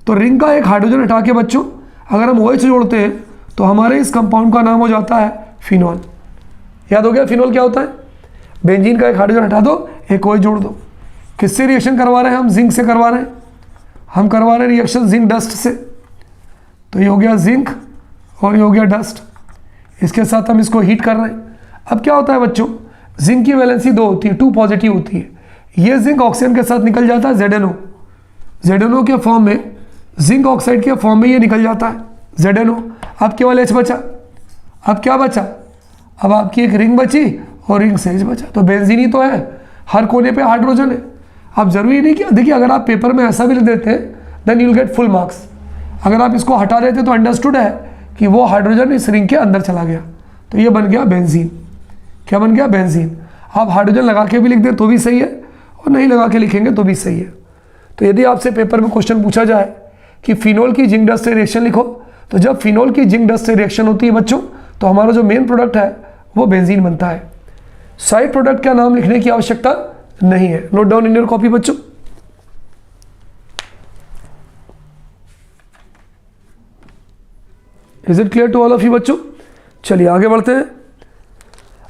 तो रिंग का एक हाइड्रोजन हटा के बच्चों अगर हम OH जोड़ते हैं तो हमारे इस कंपाउंड का नाम हो जाता है फिनोल। याद हो गया फिनोल क्या होता है, बेंजीन का एक हाइड्रोजन हटा दो, एक OH जोड़ दो। किससे रिएक्शन करवा रहे हैं हम, जिंक से करवा रहे हैं, हम करवा रहे हैं रिएक्शन जिंक डस्ट से। तो ये हो गया जिंक और ये हो गया डस्ट, इसके साथ हम इसको हीट कर रहे हैं। अब क्या होता है बच्चों, जिंक की वैलेंसी 2 होती है, 2 पॉजिटिव होती है। ये जिंक ऑक्सीजन के साथ निकल जाता है ZNO, ZNO के फॉर्म में, जिंक ऑक्साइड के फॉर्म में ये निकल जाता है ZNO। अब केवल H बचा, अब क्या बचा, अब आपकी एक रिंग बची और रिंग से H बचा। तो बेंजीन ही तो है, हर कोने पे हाइड्रोजन है। अब जरूरी नहीं कि, देखिए अगर आप पेपर में ऐसा भी लिख देते हैं then you will get full marks. अगर आप इसको हटा देते तो अंडरस्टूड है कि वो हाइड्रोजन इस रिंग के अंदर चला गया, तो ये बन गया बेंजीन। क्या बन गया, बेंजीन। आप हाइड्रोजन लगा के भी लिख दें तो भी सही है और नहीं लगा के लिखेंगे तो भी सही है। तो यदि आपसे पेपर में क्वेश्चन पूछा जाए कि फिनोल की जिंक डस्ट से रिएक्शन लिखो, तो जब फिनोल की जिंक डस्ट से रिएक्शन होती है बच्चों, तो हमारा जो मेन प्रोडक्ट है वो बेंजीन बनता है। साइड प्रोडक्ट का नाम लिखने की आवश्यकता नहीं है। Note down in your copy बच्चों। Is it clear to all of you बच्चों। चलिए आगे बढ़ते हैं।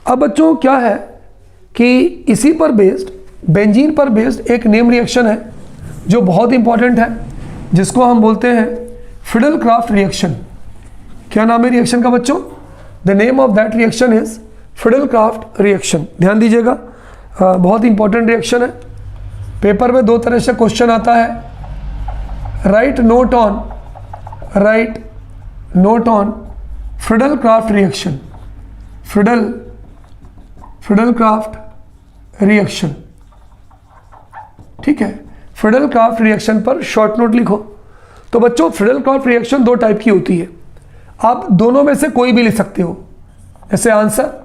अब बच्चों क्या है कि इसी पर बेस्ड, बेंजीन पर बेस्ड एक नेम रिएक्शन है जो बहुत इंपॉर्टेंट है, जिसको हम बोलते हैं फिडेल क्राफ्ट रिएक्शन। क्या नाम है रिएक्शन का बच्चों, the name of that reaction is Fidel craft reaction. ध्यान दीजिएगा, बहुत इंपॉर्टेंट रिएक्शन है। पेपर में 2 तरह से क्वेश्चन आता है, right note on Fidel craft reaction, Fidel craft reaction. ठीक है, फिडेल क्राफ्ट रिएक्शन पर शॉर्ट नोट लिखो। तो बच्चों फिडेल क्राफ्ट रिएक्शन 2 टाइप की होती है, आप दोनों में से कोई भी लिख सकते हो। जैसे आंसर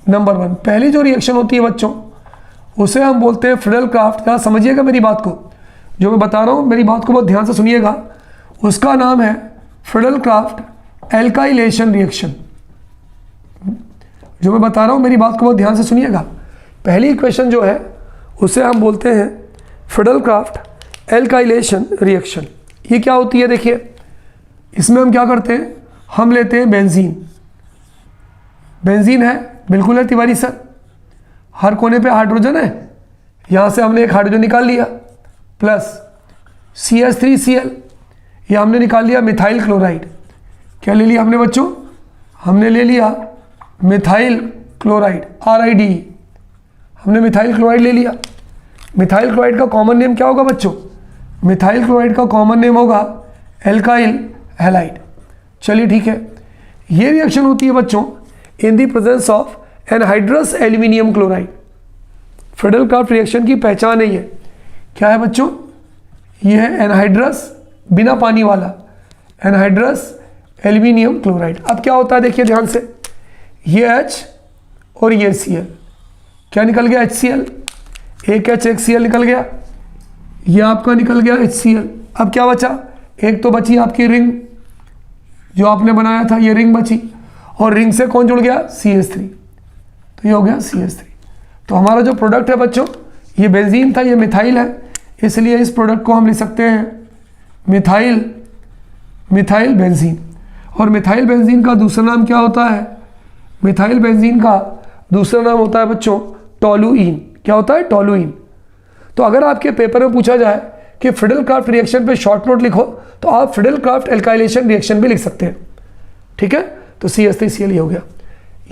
नंबर 1, पहली जो रिएक्शन होती है बच्चों उसे हम बोलते हैं फिडेल क्राफ्ट। जरा समझिएगा मेरी बात को, जो मैं बता रहा हूँ मेरी बात को बहुत ध्यान से सुनिएगा। उसका नाम है फिडेल क्राफ्ट एल्काइलेशन रिएक्शन। जो मैं बता रहा हूँ मेरी बात को बहुत ध्यान से सुनिएगा। पहली इक्वेशन जो है उसे हम बोलते हैं फिडेल क्राफ्ट एल्काइलेशन रिएक्शन। ये क्या होती है, देखिए इसमें हम क्या करते हैं, हम लेते हैं बेंजीन। बेंजीन है, बिल्कुल है तिवारी सर, हर कोने पे हाइड्रोजन है, यहाँ से हमने एक हाइड्रोजन निकाल लिया, प्लस CH3Cl, ये हमने निकाल लिया मिथाइल क्लोराइड। क्या ले लिया हमने बच्चों? हमने ले लिया मिथाइल क्लोराइड, RIDE, हमने मिथाइल क्लोराइड ले लिया। मिथाइल क्लोराइड का कॉमन नेम क्या होगा बच्चों? मिथाइल क्लोराइड का कॉमन नेम होगा एल्काइल हैलाइड। चलिए ठीक है, ये रिएक्शन होती है बच्चों इन the presence of anhydrous aluminium chloride. Friedel craft reaction की पहचान है ये, क्या है बच्चों? ये है एनहाइड्रस, बिना पानी वाला एनहाइड्रस एल्यूमिनियम क्लोराइड। अब क्या होता है देखिए ध्यान से, ये H और ये Cl, क्या निकल गया? HCl, एक H एक Cl निकल गया, ये आपका निकल गया HCl। अब क्या बचा? एक तो बची आपकी रिंग जो आपने बनाया था, ये रिंग बची, और रिंग से कौन जुड़ गया? CH3, तो ये हो गया CH3। तो हमारा जो प्रोडक्ट है बच्चों, ये बेंजीन था, ये मिथाइल है, इसलिए इस प्रोडक्ट को हम लिख सकते हैं मिथाइल बेंजीन। और मिथाइल बेंजीन का दूसरा नाम क्या होता है? मिथाइल बेंजीन का दूसरा नाम होता है बच्चों टोलुइन। क्या होता है? टोलुइन। तो अगर आपके पेपर में पूछा जाए कि फ्रीडल क्राफ्ट रिएक्शन पे शॉर्ट नोट लिखो, तो आप फ्रीडल क्राफ्ट एल्काइलेशन रिएक्शन भी लिख सकते हैं, ठीक है? तो CH3Cl हो गया।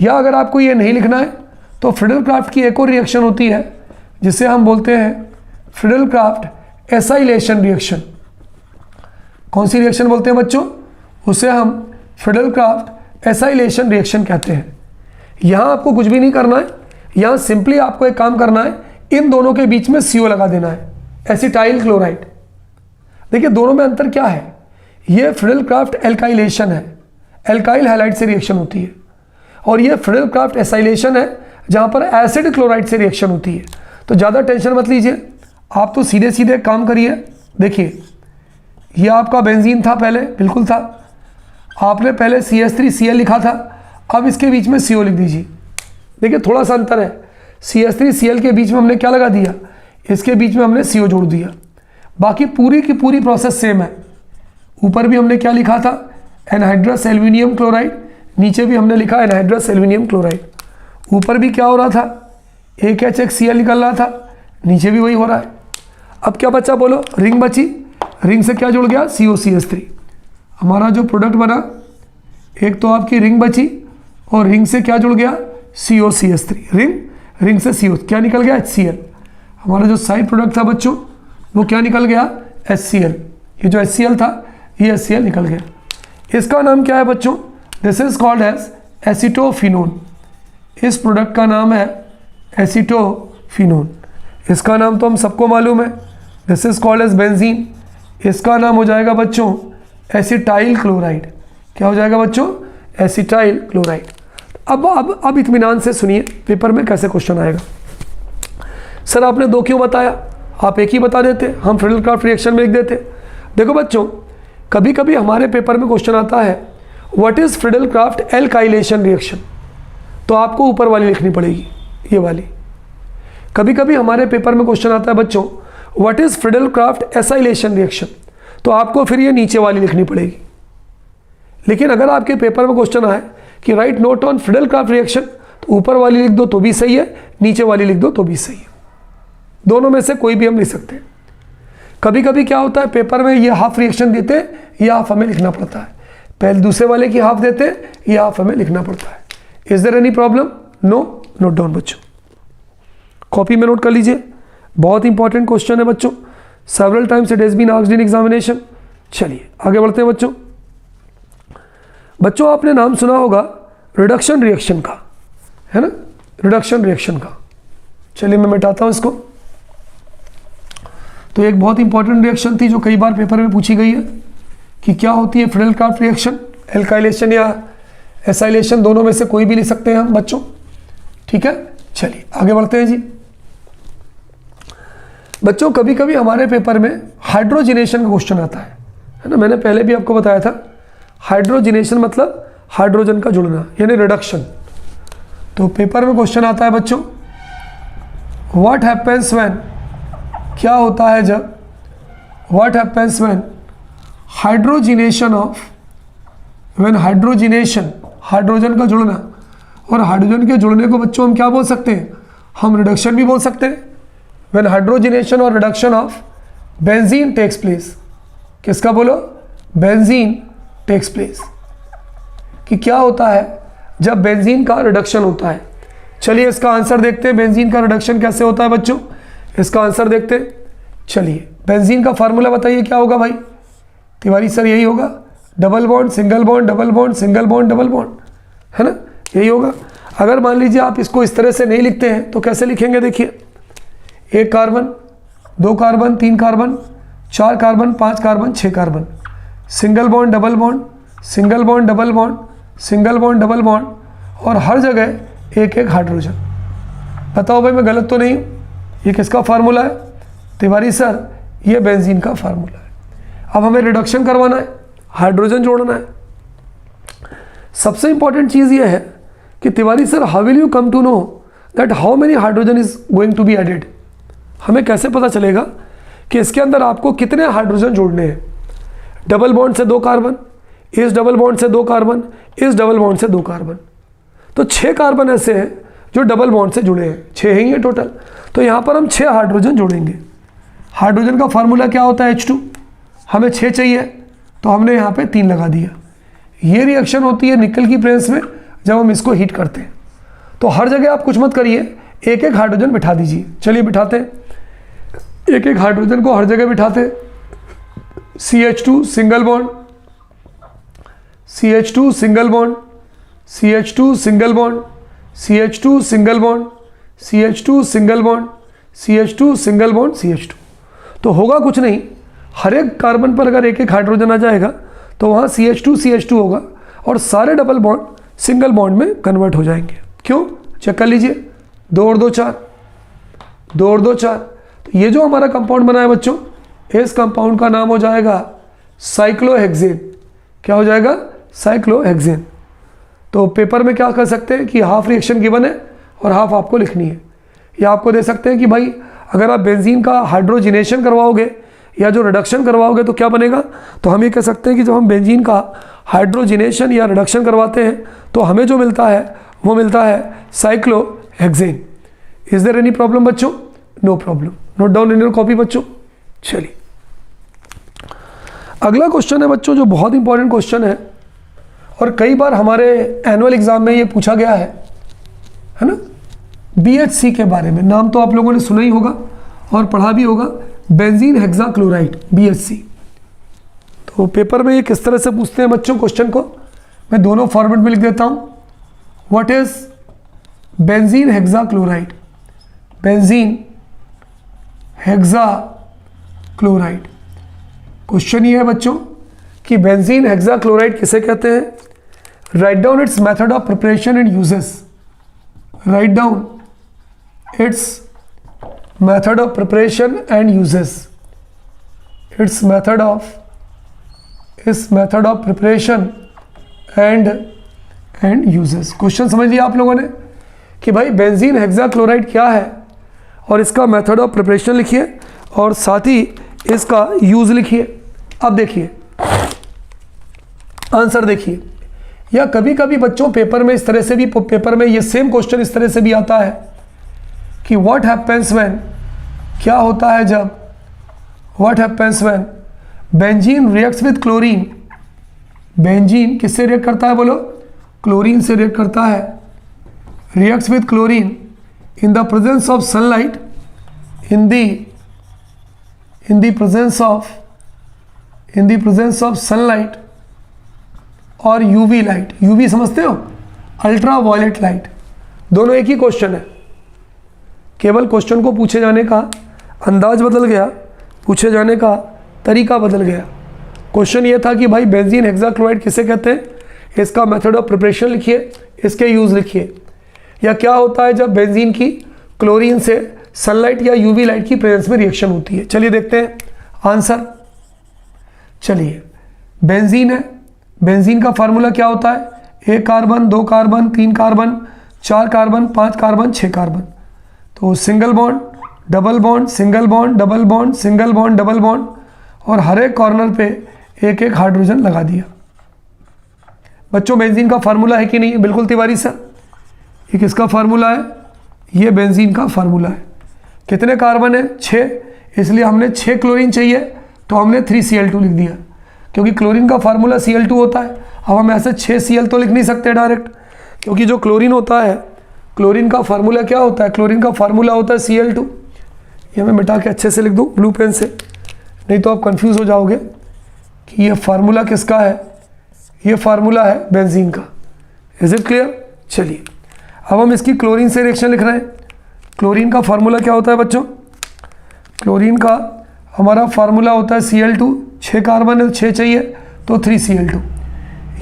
या अगर आपको ये नहीं लिखना है तो फ्रीडल क्राफ्ट की एक और रिएक्शन होती है जिसे हम बोलते हैं फ्रीडल क्राफ्ट एसाइलेशन रिएक्शन। कौन सी रिएक्शन बोलते हैं बच्चों? उसे हम फ्रीडल क्राफ्ट एसाइलेशन रिएक्शन कहते हैं। यहाँ आपको कुछ भी नहीं करना है, यहाँ सिंपली आपको एक काम करना है, इन दोनों के बीच में CO लगा देना है, एसिटाइल क्लोराइड। देखिए दोनों में अंतर क्या है? ये फ्रीडल क्राफ्ट एल्काइलेशन है, एल्काइल हैलाइड से रिएक्शन होती है, और ये फ्रीडल क्राफ्ट एसाइलेशन है जहाँ पर एसिड क्लोराइड से रिएक्शन होती है। तो ज़्यादा टेंशन मत लीजिए, आप तो सीधे सीधे काम करिए। देखिए ये आपका बेंजीन था पहले, बिल्कुल था, आपने पहले CH3Cl लिखा था, अब इसके बीच में CO लिख दीजिए। देखिए थोड़ा सा अंतर है, CH3Cl के बीच में हमने क्या लगा दिया? इसके बीच में हमने CO जोड़ दिया। बाकी पूरी की पूरी प्रोसेस सेम है। ऊपर भी हमने क्या लिखा था? एनहाइड्रस एल्यूमिनियम क्लोराइड, नीचे भी हमने लिखा एनहाइड्रस एल्यूमिनियम क्लोराइड। ऊपर भी क्या हो रहा था? एक H एक Cl निकल रहा था, नीचे भी वही हो रहा है। अब क्या बचा बोलो? रिंग बची, रिंग से क्या जुड़ गया? COCH3। हमारा जो प्रोडक्ट बना, एक तो आपकी रिंग बची और रिंग से क्या जुड़ गया? COCH3। रिंग से CO क्या निकल गया? HCl। हमारा जो साइड प्रोडक्ट था बच्चों, वो क्या निकल गया? HCl। ये जो HCl था, ये HCl निकल गया। इसका नाम क्या है बच्चों? This is called as acetophenone. इस प्रोडक्ट का नाम है एसीटोफिनोन। इसका नाम तो हम सबको मालूम है, this is called as benzene. इसका नाम हो जाएगा बच्चों एसिटाइल क्लोराइड। क्या हो जाएगा बच्चों? Acetyl chloride. अब इत्मीनान से सुनिए पेपर में कैसे क्वेश्चन आएगा। सर आपने दो क्यों बताया? आप एक ही बता देते, हम फ्रीडल क्राफ्ट रिएक्शन में लिख देते। देखो बच्चों, कभी कभी हमारे पेपर में क्वेश्चन आता है what is Friedel craft alkylation reaction, तो आपको ऊपर वाली लिखनी पड़ेगी, ये वाली। कभी कभी हमारे पेपर में क्वेश्चन आता है बच्चों what is Friedel Crafts acylation reaction, तो आपको फिर ये नीचे वाली लिखनी पड़ेगी। लेकिन अगर आपके पेपर में क्वेश्चन आए कि right note on Friedel craft reaction, तो ऊपर वाली लिख दो तो भी सही है, नीचे वाली लिख दो तो भी सही है। दोनों में से कोई भी हम लिख सकते हैं। कभी कभी क्या होता है पेपर में ये हाफ रिएक्शन देते हैं, ये हाफ हमें लिखना पड़ता है। पहले दूसरे वाले की हाफ देते हैं, ये हाफ हमें लिखना पड़ता है। Is there any problem? No. Note down बच्चों, कॉपी में नोट कर लीजिए, बहुत इंपॉर्टेंट क्वेश्चन है बच्चों, several times it has been asked in examination. चलिए आगे बढ़ते हैं बच्चों। बच्चों आपने नाम सुना होगा रिडक्शन रिएक्शन का, है ना? रिडक्शन रिएक्शन का। चलिए मैं मिटाता हूं इसको। तो एक बहुत इंपॉर्टेंट रिएक्शन थी जो कई बार पेपर में पूछी गई है कि क्या होती है फ्रीडल क्राफ्ट रिएक्शन, एल्काइलेशन या एसाइलेशन, दोनों में से कोई भी लिख सकते हैं हम बच्चों, ठीक है? चलिए आगे बढ़ते हैं जी। बच्चों कभी कभी हमारे पेपर में हाइड्रोजिनेशन का क्वेश्चन आता है ना? मैंने पहले भी आपको बताया था, हाइड्रोजिनेशन मतलब हाइड्रोजन का जुड़ना, यानी रिडक्शन। तो पेपर में क्वेश्चन आता है बच्चों व्हाट हैपेंस व्हेन, क्या होता है जब, what happens when hydrogenation of when hydrogenation, hydrogen का जुड़ना, और हाइड्रोजन के जुड़ने को बच्चों हम क्या बोल सकते हैं, हम रिडक्शन भी बोल सकते हैं। व्हेन हाइड्रोजिनेशन और reduction of benzene takes place, किसका बोलो, बेंजीन टेक्स प्लेस, कि क्या होता है जब बेंजीन का रिडक्शन होता है। चलिए इसका आंसर देखते हैं, बेंजीन का रिडक्शन कैसे होता है बच्चों, इसका आंसर देखते हैं। चलिए बेंजीन का फार्मूला बताइए क्या होगा भाई तिवारी सर, यही होगा, double bond single bond double bond single bond double bond, है ना, यही होगा। अगर मान लीजिए आप इसको इस तरह से नहीं लिखते हैं तो कैसे लिखेंगे, देखिए, एक कार्बन, दो कार्बन, तीन कार्बन, चार कार्बन, पांच कार्बन, छह carbon, single bond double bond, single bond double bond, single bond double bond, और हर जगह एक एक हाइड्रोजन। बताओ भाई मैं गलत तो नहीं हूँ, ये किसका फार्मूला है तिवारी सर, ये बेंजीन का फार्मूला है। अब हमें रिडक्शन करवाना है, हाइड्रोजन जोड़ना है। सबसे इंपॉर्टेंट चीज़ ये है कि Tiwari sir how will you come to know that how many hydrogen is going to be added, हमें कैसे पता चलेगा कि इसके अंदर आपको कितने हाइड्रोजन जोड़ने हैं। डबल बॉन्ड से दो कार्बन, इस डबल बॉन्ड से दो कार्बन, इस डबल बॉन्ड से दो कार्बन, तो 6 कार्बन ऐसे हैं जो डबल बॉन्ड से जुड़े हैं, 6 ही है टोटल। तो यहाँ पर हम 6 हाइड्रोजन जोड़ेंगे। हाइड्रोजन का फार्मूला क्या होता है, H2, हमें 6 चाहिए तो हमने यहाँ पे 3 लगा दिया। ये रिएक्शन होती है निकल की प्रेस में जब हम इसको हीट करते हैं। तो हर जगह आप कुछ मत करिए, एक एक हाइड्रोजन बिठा दीजिए। चलिए बिठाते हैं, एक एक हाइड्रोजन को हर जगह बिठाते हैं। CH2 single bond, CH2 single bond, CH2 single bond, CH2 single bond, CH2 single bond, CH2 single bond, CH2। तो होगा कुछ नहीं, हर एक कार्बन पर अगर एक एक हाइड्रोजन आ जाएगा तो वहाँ CH2 होगा और सारे डबल बॉन्ड सिंगल बॉन्ड में कन्वर्ट हो जाएंगे। क्यों, चेक कर लीजिए, 2 और 2 4, 2 और 2 4। तो ये जो हमारा कंपाउंड बना है बच्चों, इस कंपाउंड का नाम हो जाएगा साइक्लोहेक्सेन। क्या हो जाएगा, साइक्लोहेक्सेन। तो पेपर में क्या कर सकते हैं कि हाफ रिएक्शन गिवन है और हाफ आपको लिखनी है, या आपको दे सकते हैं कि भाई अगर आप बेंजीन का हाइड्रोजिनेशन करवाओगे या जो रिडक्शन करवाओगे तो क्या बनेगा। तो हम ये कह सकते हैं कि जब हम बेंजीन का हाइड्रोजिनेशन या रिडक्शन करवाते हैं तो हमें जो मिलता है वो मिलता है cyclohexane. Is there any problem बच्चों, no problem, note down in your copy बच्चों। चलिए अगला क्वेश्चन है बच्चों जो बहुत इंपॉर्टेंट क्वेश्चन है और कई बार हमारे एनुअल एग्जाम में ये पूछा गया है ना, BHC के बारे में। नाम तो आप लोगों ने सुना ही होगा और पढ़ा भी होगा, बेंजीन हेक्साक्लोराइड, BHC। तो पेपर में ये किस तरह से पूछते हैं बच्चों क्वेश्चन को, मैं दोनों फॉर्मेट में लिख देता हूँ। What is benzene hexachloride, benzene hexachloride. Question ये है बच्चों कि बेंजीन हेक्साक्लोराइड किसे कहते हैं। Write down it's method of preparation and uses, write down its method of preparation and uses, its method of preparation and uses। Question समझ लिया आप लोगों ने कि भाई बेंजीन हेक्साक्लोराइड क्या है और इसका मेथड ऑफ प्रिपरेशन लिखिए और साथ ही इसका यूज लिखिए। अब देखिए आंसर देखिए, या कभी कभी बच्चों पेपर में इस तरह से भी, पेपर में ये सेम क्वेश्चन इस तरह से भी आता है कि व्हाट हैपेंस व्हेन, क्या होता है जब, what happens when benzene reacts with chlorine. Benzene किससे रिएक्ट करता है बोलो, क्लोरीन से रिएक्ट करता है। Reacts with chlorine in the presence of sunlight, in the presence of sunlight और यूवी लाइट। यूवी समझते हो, अल्ट्रा वायलेट लाइट। दोनों एक ही क्वेश्चन है, केवल क्वेश्चन को पूछे जाने का अंदाज बदल गया, पूछे जाने का तरीका बदल गया। क्वेश्चन ये था कि भाई बेंजीन हेक्साक्लोराइड किसे कहते हैं, इसका मेथड ऑफ प्रिपरेशन लिखिए, इसके यूज लिखिए, या क्या होता है जब बेंजीन की क्लोरीन से सनलाइट या यूवी लाइट की प्रेजेंस में रिएक्शन होती है। चलिए देखते हैं आंसर। चलिए बेंजीन है, बेंजीन का फार्मूला क्या होता है, 1 carbon, 2 carbon, 3 carbon, 4 carbon, 5 carbon, 6 carbon. तो single bond double bond, single bond double bond, single bond double bond, और हर एक कॉर्नर पे एक एक हाइड्रोजन लगा दिया। बच्चों बेंजीन का फार्मूला है कि नहीं? बिल्कुल तिवारी सर, ये किसका फार्मूला है? ये बेंजीन का फार्मूला है। कितने कार्बन है? 6, इसलिए हमने 6 क्लोरीन चाहिए तो हमने 3Cl2 लिख दिया, क्योंकि क्लोरीन का फार्मूला Cl2 होता है। अब हम ऐसे 6Cl तो लिख नहीं सकते डायरेक्ट, क्योंकि जो क्लोरीन होता है, क्लोरीन का फार्मूला क्या होता है? क्लोरीन का फार्मूला होता है Cl2। ये मैं मिटा के अच्छे से लिख दूँ ब्लू पेन से, नहीं तो आप कंफ्यूज हो जाओगे कि ये फार्मूला किसका है। ये फार्मूला है बेंजीन का। Is it clear? चलिए अब हम इसकी क्लोरीन से रिएक्शन लिख रहे हैं। क्लोरीन का फार्मूला क्या होता है बच्चों? क्लोरीन का हमारा फार्मूला होता है Cl2, 6 कार्बन है, 6 चाहिए तो 3Cl2।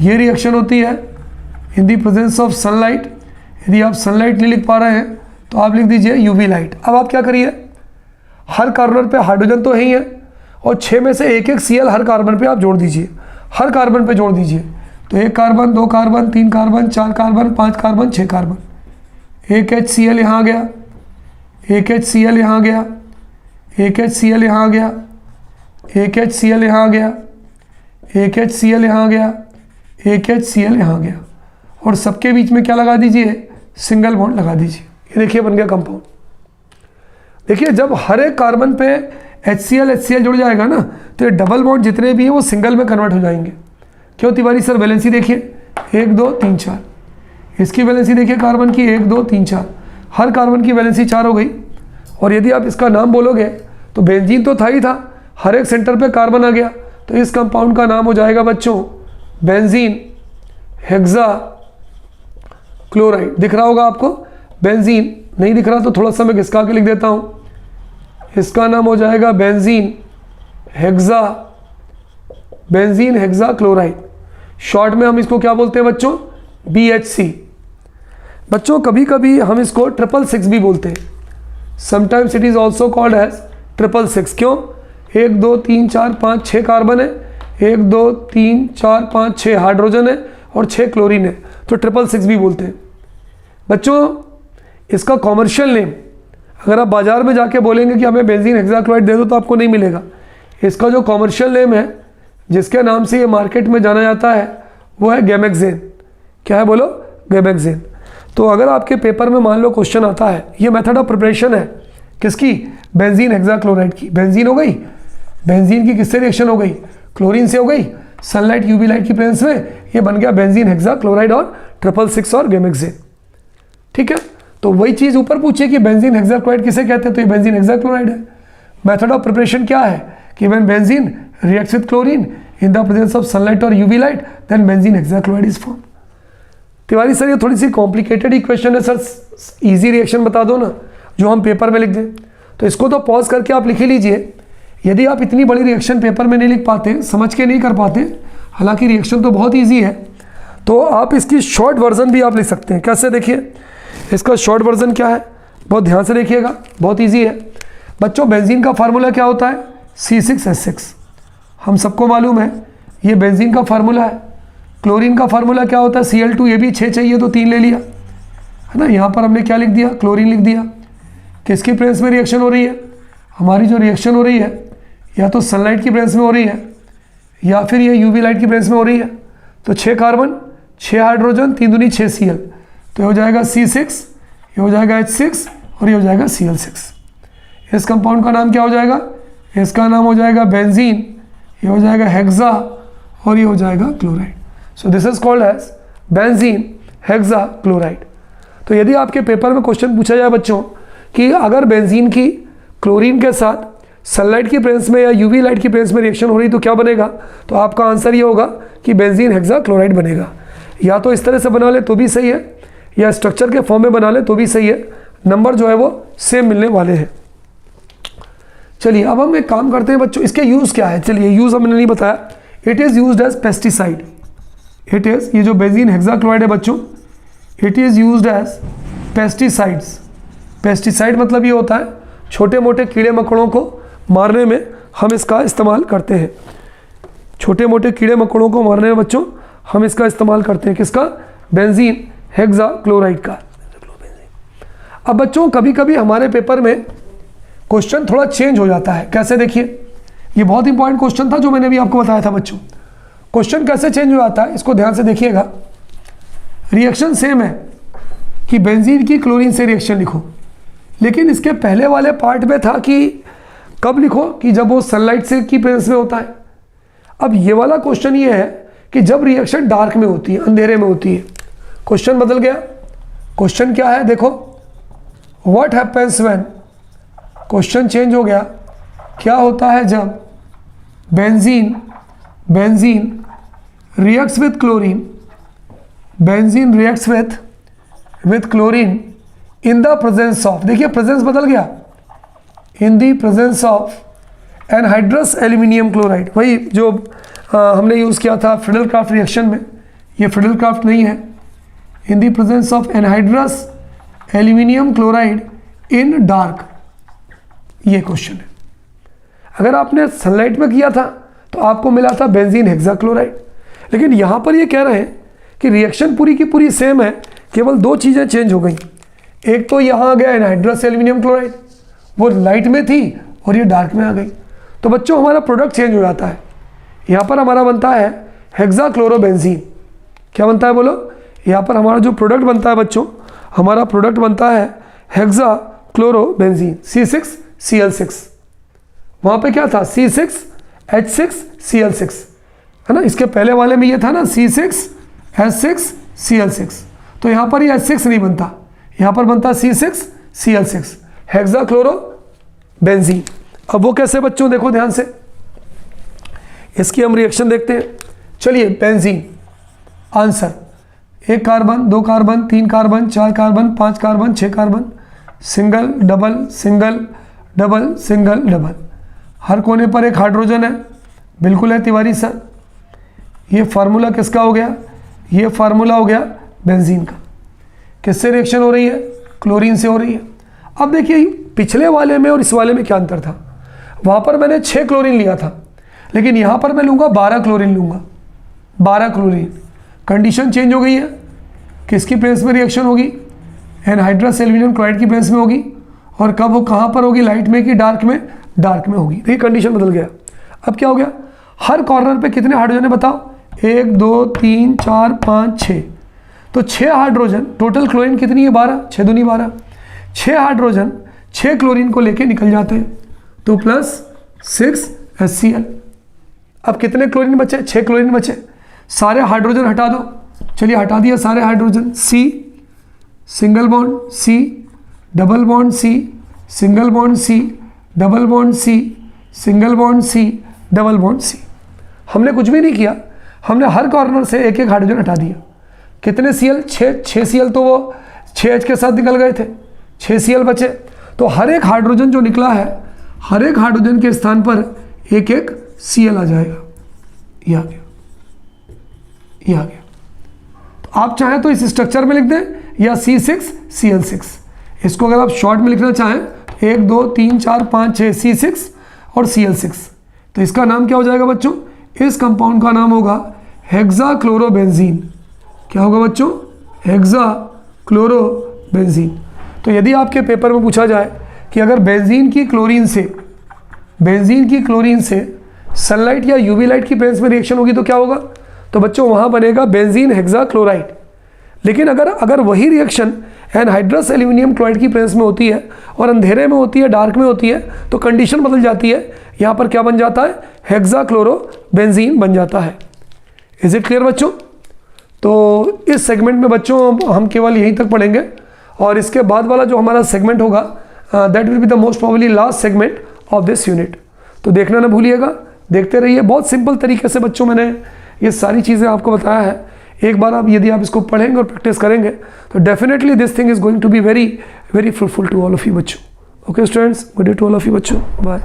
ये रिएक्शन होती है इन दी प्रेजेंस ऑफ सनलाइट। यदि आप सनलाइट नहीं लिख पा रहे हैं तो आप लिख दीजिए यूवी लाइट। अब आप क्या करिए, हर कार्बन पे हाइड्रोजन तो है ही है, और 6 में से एक Cl हर कार्बन पे आप जोड़ दीजिए, हर कार्बन पे जोड़ दीजिए। तो 1 carbon, 2 carbon, 3 carbon, 4 carbon, 5 carbon, 6 carbon. एक HCl यहाँ गया, एक HCl यहाँ गया, एक HCl यहाँ गया, एक HCl यहाँ गया, एक HCl यहाँ गया, एक HCl यहाँ गया, और सबके बीच में क्या लगा दीजिए? सिंगल बॉन्ड लगा दीजिए। ये देखिए बन गया कंपाउंड। देखिए जब हर एक कार्बन पे HCl जुड़ जाएगा ना, तो ये डबल बॉन्ड जितने भी हैं वो सिंगल में कन्वर्ट हो जाएंगे। क्यों तिवारी सर? वैलेंसी देखिए 1 2 3 4, इसकी वैलेंसी देखिए कार्बन की 1 2 3 4, हर कार्बन की वैलेंसी 4 हो गई। और यदि आप इसका नाम बोलोगे तो बेंजीन तो था ही था, हर एक सेंटर पे कार्बन आ गया, तो इस कंपाउंड का नाम हो जाएगा बच्चों बेंजीन हेक्सा क्लोराइड। दिख रहा होगा आपको? बेंजीन नहीं दिख रहा तो थोड़ा सा मैं घिसका के लिख देता हूँ। इसका नाम हो जाएगा बेंजीन हेक्सा क्लोराइड। शॉर्ट में हम इसको क्या बोलते हैं बच्चों? BHC। बच्चों कभी कभी हम इसको 666 भी बोलते हैं। Sometimes it is also called as 666। क्यों? 1 2 3 4 5 6 कार्बन है, 1 2 3 4 5 6 हाइड्रोजन है और 6 क्लोरीन है, तो 666 भी बोलते हैं। बच्चों इसका कॉमर्शियल नेम, अगर आप बाजार में जाके बोलेंगे कि हमें बेंजीन हेक्सा क्लोराइड दे दो तो आपको नहीं मिलेगा। इसका जो कॉमर्शियल नेम है, जिसके नाम से ये मार्केट में जाना जाता है, वो है गैमेक्सेन। क्या है बोलो? गैमेक्सेन। तो अगर आपके पेपर में मान लो क्वेश्चन आता है, ये मेथड ऑफ प्रिपरेशन है किसकी? बेंजीन हेक्सा क्लोराइड की। बेंजीन हो गई, बेंजीन की किससे रिएक्शन हो गई? क्लोरीन से हो गई, सनलाइट यूवी लाइट की प्रेजेंस में ये बन गया बेंजीन हेक्सा क्लोराइड और 666 और गैमेक्सेन। ठीक है, तो वही चीज़ ऊपर पूछिए कि बेंजीन हेक्सा क्लोराइड किसे कहते हैं, तो ये बेंजीन हेक्सा क्लोराइड है। मेथड ऑफ प्रिपरेशन क्या है कि when benzene reacts with chlorine in the presence of sunlight और UV light, then benzene hexa chloride is form. Tiwari sir ये थोड़ी सी कॉम्प्लिकेटेड ही क्वेश्चन है सर, इजी रिएक्शन बता दो ना जो हम पेपर में लिख दें। तो इसको तो पॉज करके आप लिख ही लीजिए। यदि आप इतनी बड़ी रिएक्शन पेपर में नहीं लिख पाते, समझ के नहीं कर पाते, हालांकि रिएक्शन तो बहुत ईजी है, तो आप इसकी शॉर्ट वर्जन भी आप लिख सकते हैं। कैसे? देखिए इसका शॉर्ट वर्जन क्या है, बहुत ध्यान से देखिएगा, बहुत ईजी है बच्चों। बेंजीन का फार्मूला क्या होता है? C6H6, हम सबको मालूम है, ये बेंजीन का फार्मूला है। क्लोरीन का फार्मूला क्या होता है? Cl2, ये भी 6 चाहिए तो 3 ले लिया, है ना। यहाँ पर हमने क्या लिख दिया? क्लोरीन लिख दिया। किसकी प्रेजेंस में रिएक्शन हो रही है? हमारी जो रिएक्शन हो रही है या तो सनलाइट की प्रेजेंस में हो रही है या फिर ये यूवी लाइट की प्रेजेंस में हो रही है। तो 6 कार्बन, 6 हाइड्रोजन, 3 दूनी 6 Cl, तो ये हो जाएगा C6, ये हो जाएगा H6 और ये हो जाएगा Cl6। इस कंपाउंड का नाम क्या हो जाएगा? इसका नाम हो जाएगा बेंजीन, ये हो जाएगा हेक्सा और ये हो जाएगा chloride. So this is called as benzene hexa chloride. तो यदि आपके पेपर में क्वेश्चन पूछा जाए बच्चों कि अगर बेंजीन की क्लोरीन के साथ सनलाइट की प्रेजेंस में या यूवी लाइट की प्रेजेंस में रिएक्शन हो रही तो क्या बनेगा, तो आपका आंसर ये होगा कि बेंजीन हेक्सा क्लोराइड बनेगा। या तो इस तरह से बना ले तो भी सही है, या स्ट्रक्चर के फॉर्म में बना ले तो भी सही है, नंबर जो है वो सेम मिलने वाले हैं। चलिए अब हम एक काम करते हैं बच्चों, इसके यूज़ क्या है। चलिए यूज़ हमने नहीं बताया। It is used as pesticide. It is, ये जो बेंजीन हेक्सा क्लोराइड है बच्चों, it is used as pesticides. Pesticide मतलब ये होता है छोटे मोटे कीड़े मकोड़ों को मारने में हम इसका इस्तेमाल करते हैं। छोटे मोटे कीड़े मकोड़ों को मारने में बच्चों हम इसका इस्तेमाल करते हैं। किसका? बेंजीन हेक्सा क्लोराइड का। अब बच्चों कभी कभी हमारे पेपर में क्वेश्चन थोड़ा चेंज हो जाता है। कैसे? देखिए ये बहुत इंपॉर्टेंट क्वेश्चन था जो मैंने भी आपको बताया था बच्चों। क्वेश्चन कैसे चेंज हो जाता है इसको ध्यान से देखिएगा। रिएक्शन सेम है कि बेंजीन की क्लोरीन से रिएक्शन लिखो, लेकिन इसके पहले वाले पार्ट में था कि कब लिखो कि जब वो सनलाइट से की प्रेजेंस में होता है। अब ये वाला क्वेश्चन ये है कि जब रिएक्शन डार्क में होती है, अंधेरे में होती है। क्वेश्चन बदल गया। क्वेश्चन क्या है देखो, what happens when, question change हो गया। क्या होता है जब benzene reacts with chlorine, benzene reacts with chlorine in the presence of, देखिए प्रेजेंस बदल गया, इन the presence of anhydrous aluminium chloride. वही जो हमने यूज़ किया था फ्रिडल-क्राफ्ट रिएक्शन में, ये फ्रिडल-क्राफ्ट नहीं है। इन the presence of anhydrous aluminium chloride in dark, ये क्वेश्चन है। अगर आपने सनलाइट में किया था तो आपको मिला था बेंजीन हेक्साक्लोराइड, लेकिन यहाँ पर ये कह रहे हैं कि रिएक्शन पूरी की पूरी सेम है, केवल दो चीज़ें चेंज हो गई। एक तो यहाँ आ गया एनहाइड्रस एल्यूमिनियम क्लोराइड, वो लाइट में थी और ये डार्क में आ गई। तो बच्चों हमारा प्रोडक्ट चेंज हो जाता है। यहाँ पर हमारा बनता है हेक्साक्लोरोबेंजीन। क्या बनता है बोलो, यहाँ पर हमारा जो प्रोडक्ट बनता है बच्चों, हमारा प्रोडक्ट बनता है हेक्साक्लोरोबेंजीन C6Cl6। वहाँ पे क्या था C6H6Cl6 है ना, इसके पहले वाले में ये था ना C6H6Cl6। तो यहाँ पर ये H6 नहीं बनता, यहाँ पर बनता C6Cl6 हेक्साक्लोरोबेंजीन। अब वो कैसे बच्चों, देखो ध्यान से, इसकी हम रिएक्शन देखते हैं। चलिए benzene, answer 1 carbon 2 carbon 3 carbon 4 carbon 5 carbon 6 carbon, single double single double single double, हर कोने पर एक हाइड्रोजन है। बिल्कुल है तिवारी सर। ये फार्मूला किसका हो गया, ये फार्मूला हो गया बेंजीन का। किससे रिएक्शन हो रही है, क्लोरीन से हो रही है। अब देखिए पिछले वाले में और इस वाले में क्या अंतर था, वहाँ पर मैंने 6 क्लोरीन लिया था, लेकिन यहाँ पर मैं लूँगा 12 क्लोरीन लूँगा, 12 क्लोरीन। कंडीशन चेंज हो गई है, किसकी प्रेजेंस में रिएक्शन होगी, एनहाइड्रस एल्यूमिनियम क्लोराइड की प्रेजेंस में होगी। और कब वो कहाँ पर होगी, लाइट में कि डार्क में, डार्क में होगी। देखिए कंडीशन बदल गया। अब क्या हो गया, हर कॉर्नर पे कितने हाइड्रोजन है बताओ, 1 2 3 4 5 6, तो 6 हाइड्रोजन। टोटल क्लोरीन कितनी है 12, 6 दूनी 12, 6 हाइड्रोजन 6 क्लोरीन को लेके निकल जाते हैं, तो प्लस 6 HCl। अब कितने क्लोरीन बचे, 6 क्लोरीन बचे, सारे हाइड्रोजन हटा दो। चलिए हटा दिया सारे hydrogen. C single bond C, double bond C, single bond C, double bond C, single bond C, double bond C। हमने कुछ भी नहीं किया, हमने हर कॉर्नर से एक एक हाइड्रोजन हटा दिया। कितने Cl, 6 Cl, तो वो 6H के साथ निकल गए थे, 6 Cl बचे। तो हर एक हाइड्रोजन जो निकला है, हर एक हाइड्रोजन के स्थान पर एक एक Cl आ जाएगा। ये आ गया, ये आ गया। तो आप चाहें तो इस स्ट्रक्चर में लिख दें या C6Cl6। इसको अगर आप शॉर्ट में लिखना चाहें 1 2 3 4 5 6 C6 और Cl6, तो इसका नाम क्या हो जाएगा बच्चों, इस कंपाउंड का नाम होगा हेक्साक्लोरोबेंजीन। क्या होगा बच्चों, हेक्साक्लोरोबेंजीन। तो यदि आपके पेपर में पूछा जाए कि अगर बेंजीन की क्लोरीन से सनलाइट या यूवी लाइट की प्रेजेंस में रिएक्शन होगी तो क्या होगा, तो बच्चों वहाँ बनेगा बेंजीन हेक्साक्लोराइड। लेकिन अगर वही रिएक्शन एनहाइड्रस एल्यूमिनियम क्लोराइड की प्रेजेंस में होती है और अंधेरे में होती है, डार्क में होती है, तो कंडीशन बदल जाती है। यहाँ पर क्या बन जाता है, हेक्साक्लोरोबेंजीन बन जाता है। इज इट क्लियर बच्चों। तो इस सेगमेंट में बच्चों हम केवल यहीं तक पढ़ेंगे, और इसके बाद वाला जो हमारा सेगमेंट होगा that will be the most probably last segment of this unit. तो देखना ना भूलिएगा, देखते रहिए। बहुत सिंपल तरीके से बच्चों मैंने ये सारी चीज़ें आपको बताया है। एक बार आप यदि आप इसको पढ़ेंगे और प्रैक्टिस करेंगे तो definitely this thing is going to be very very fruitful to all of you बच्चों। Okay students, good day to all of you बच्चों, बाय।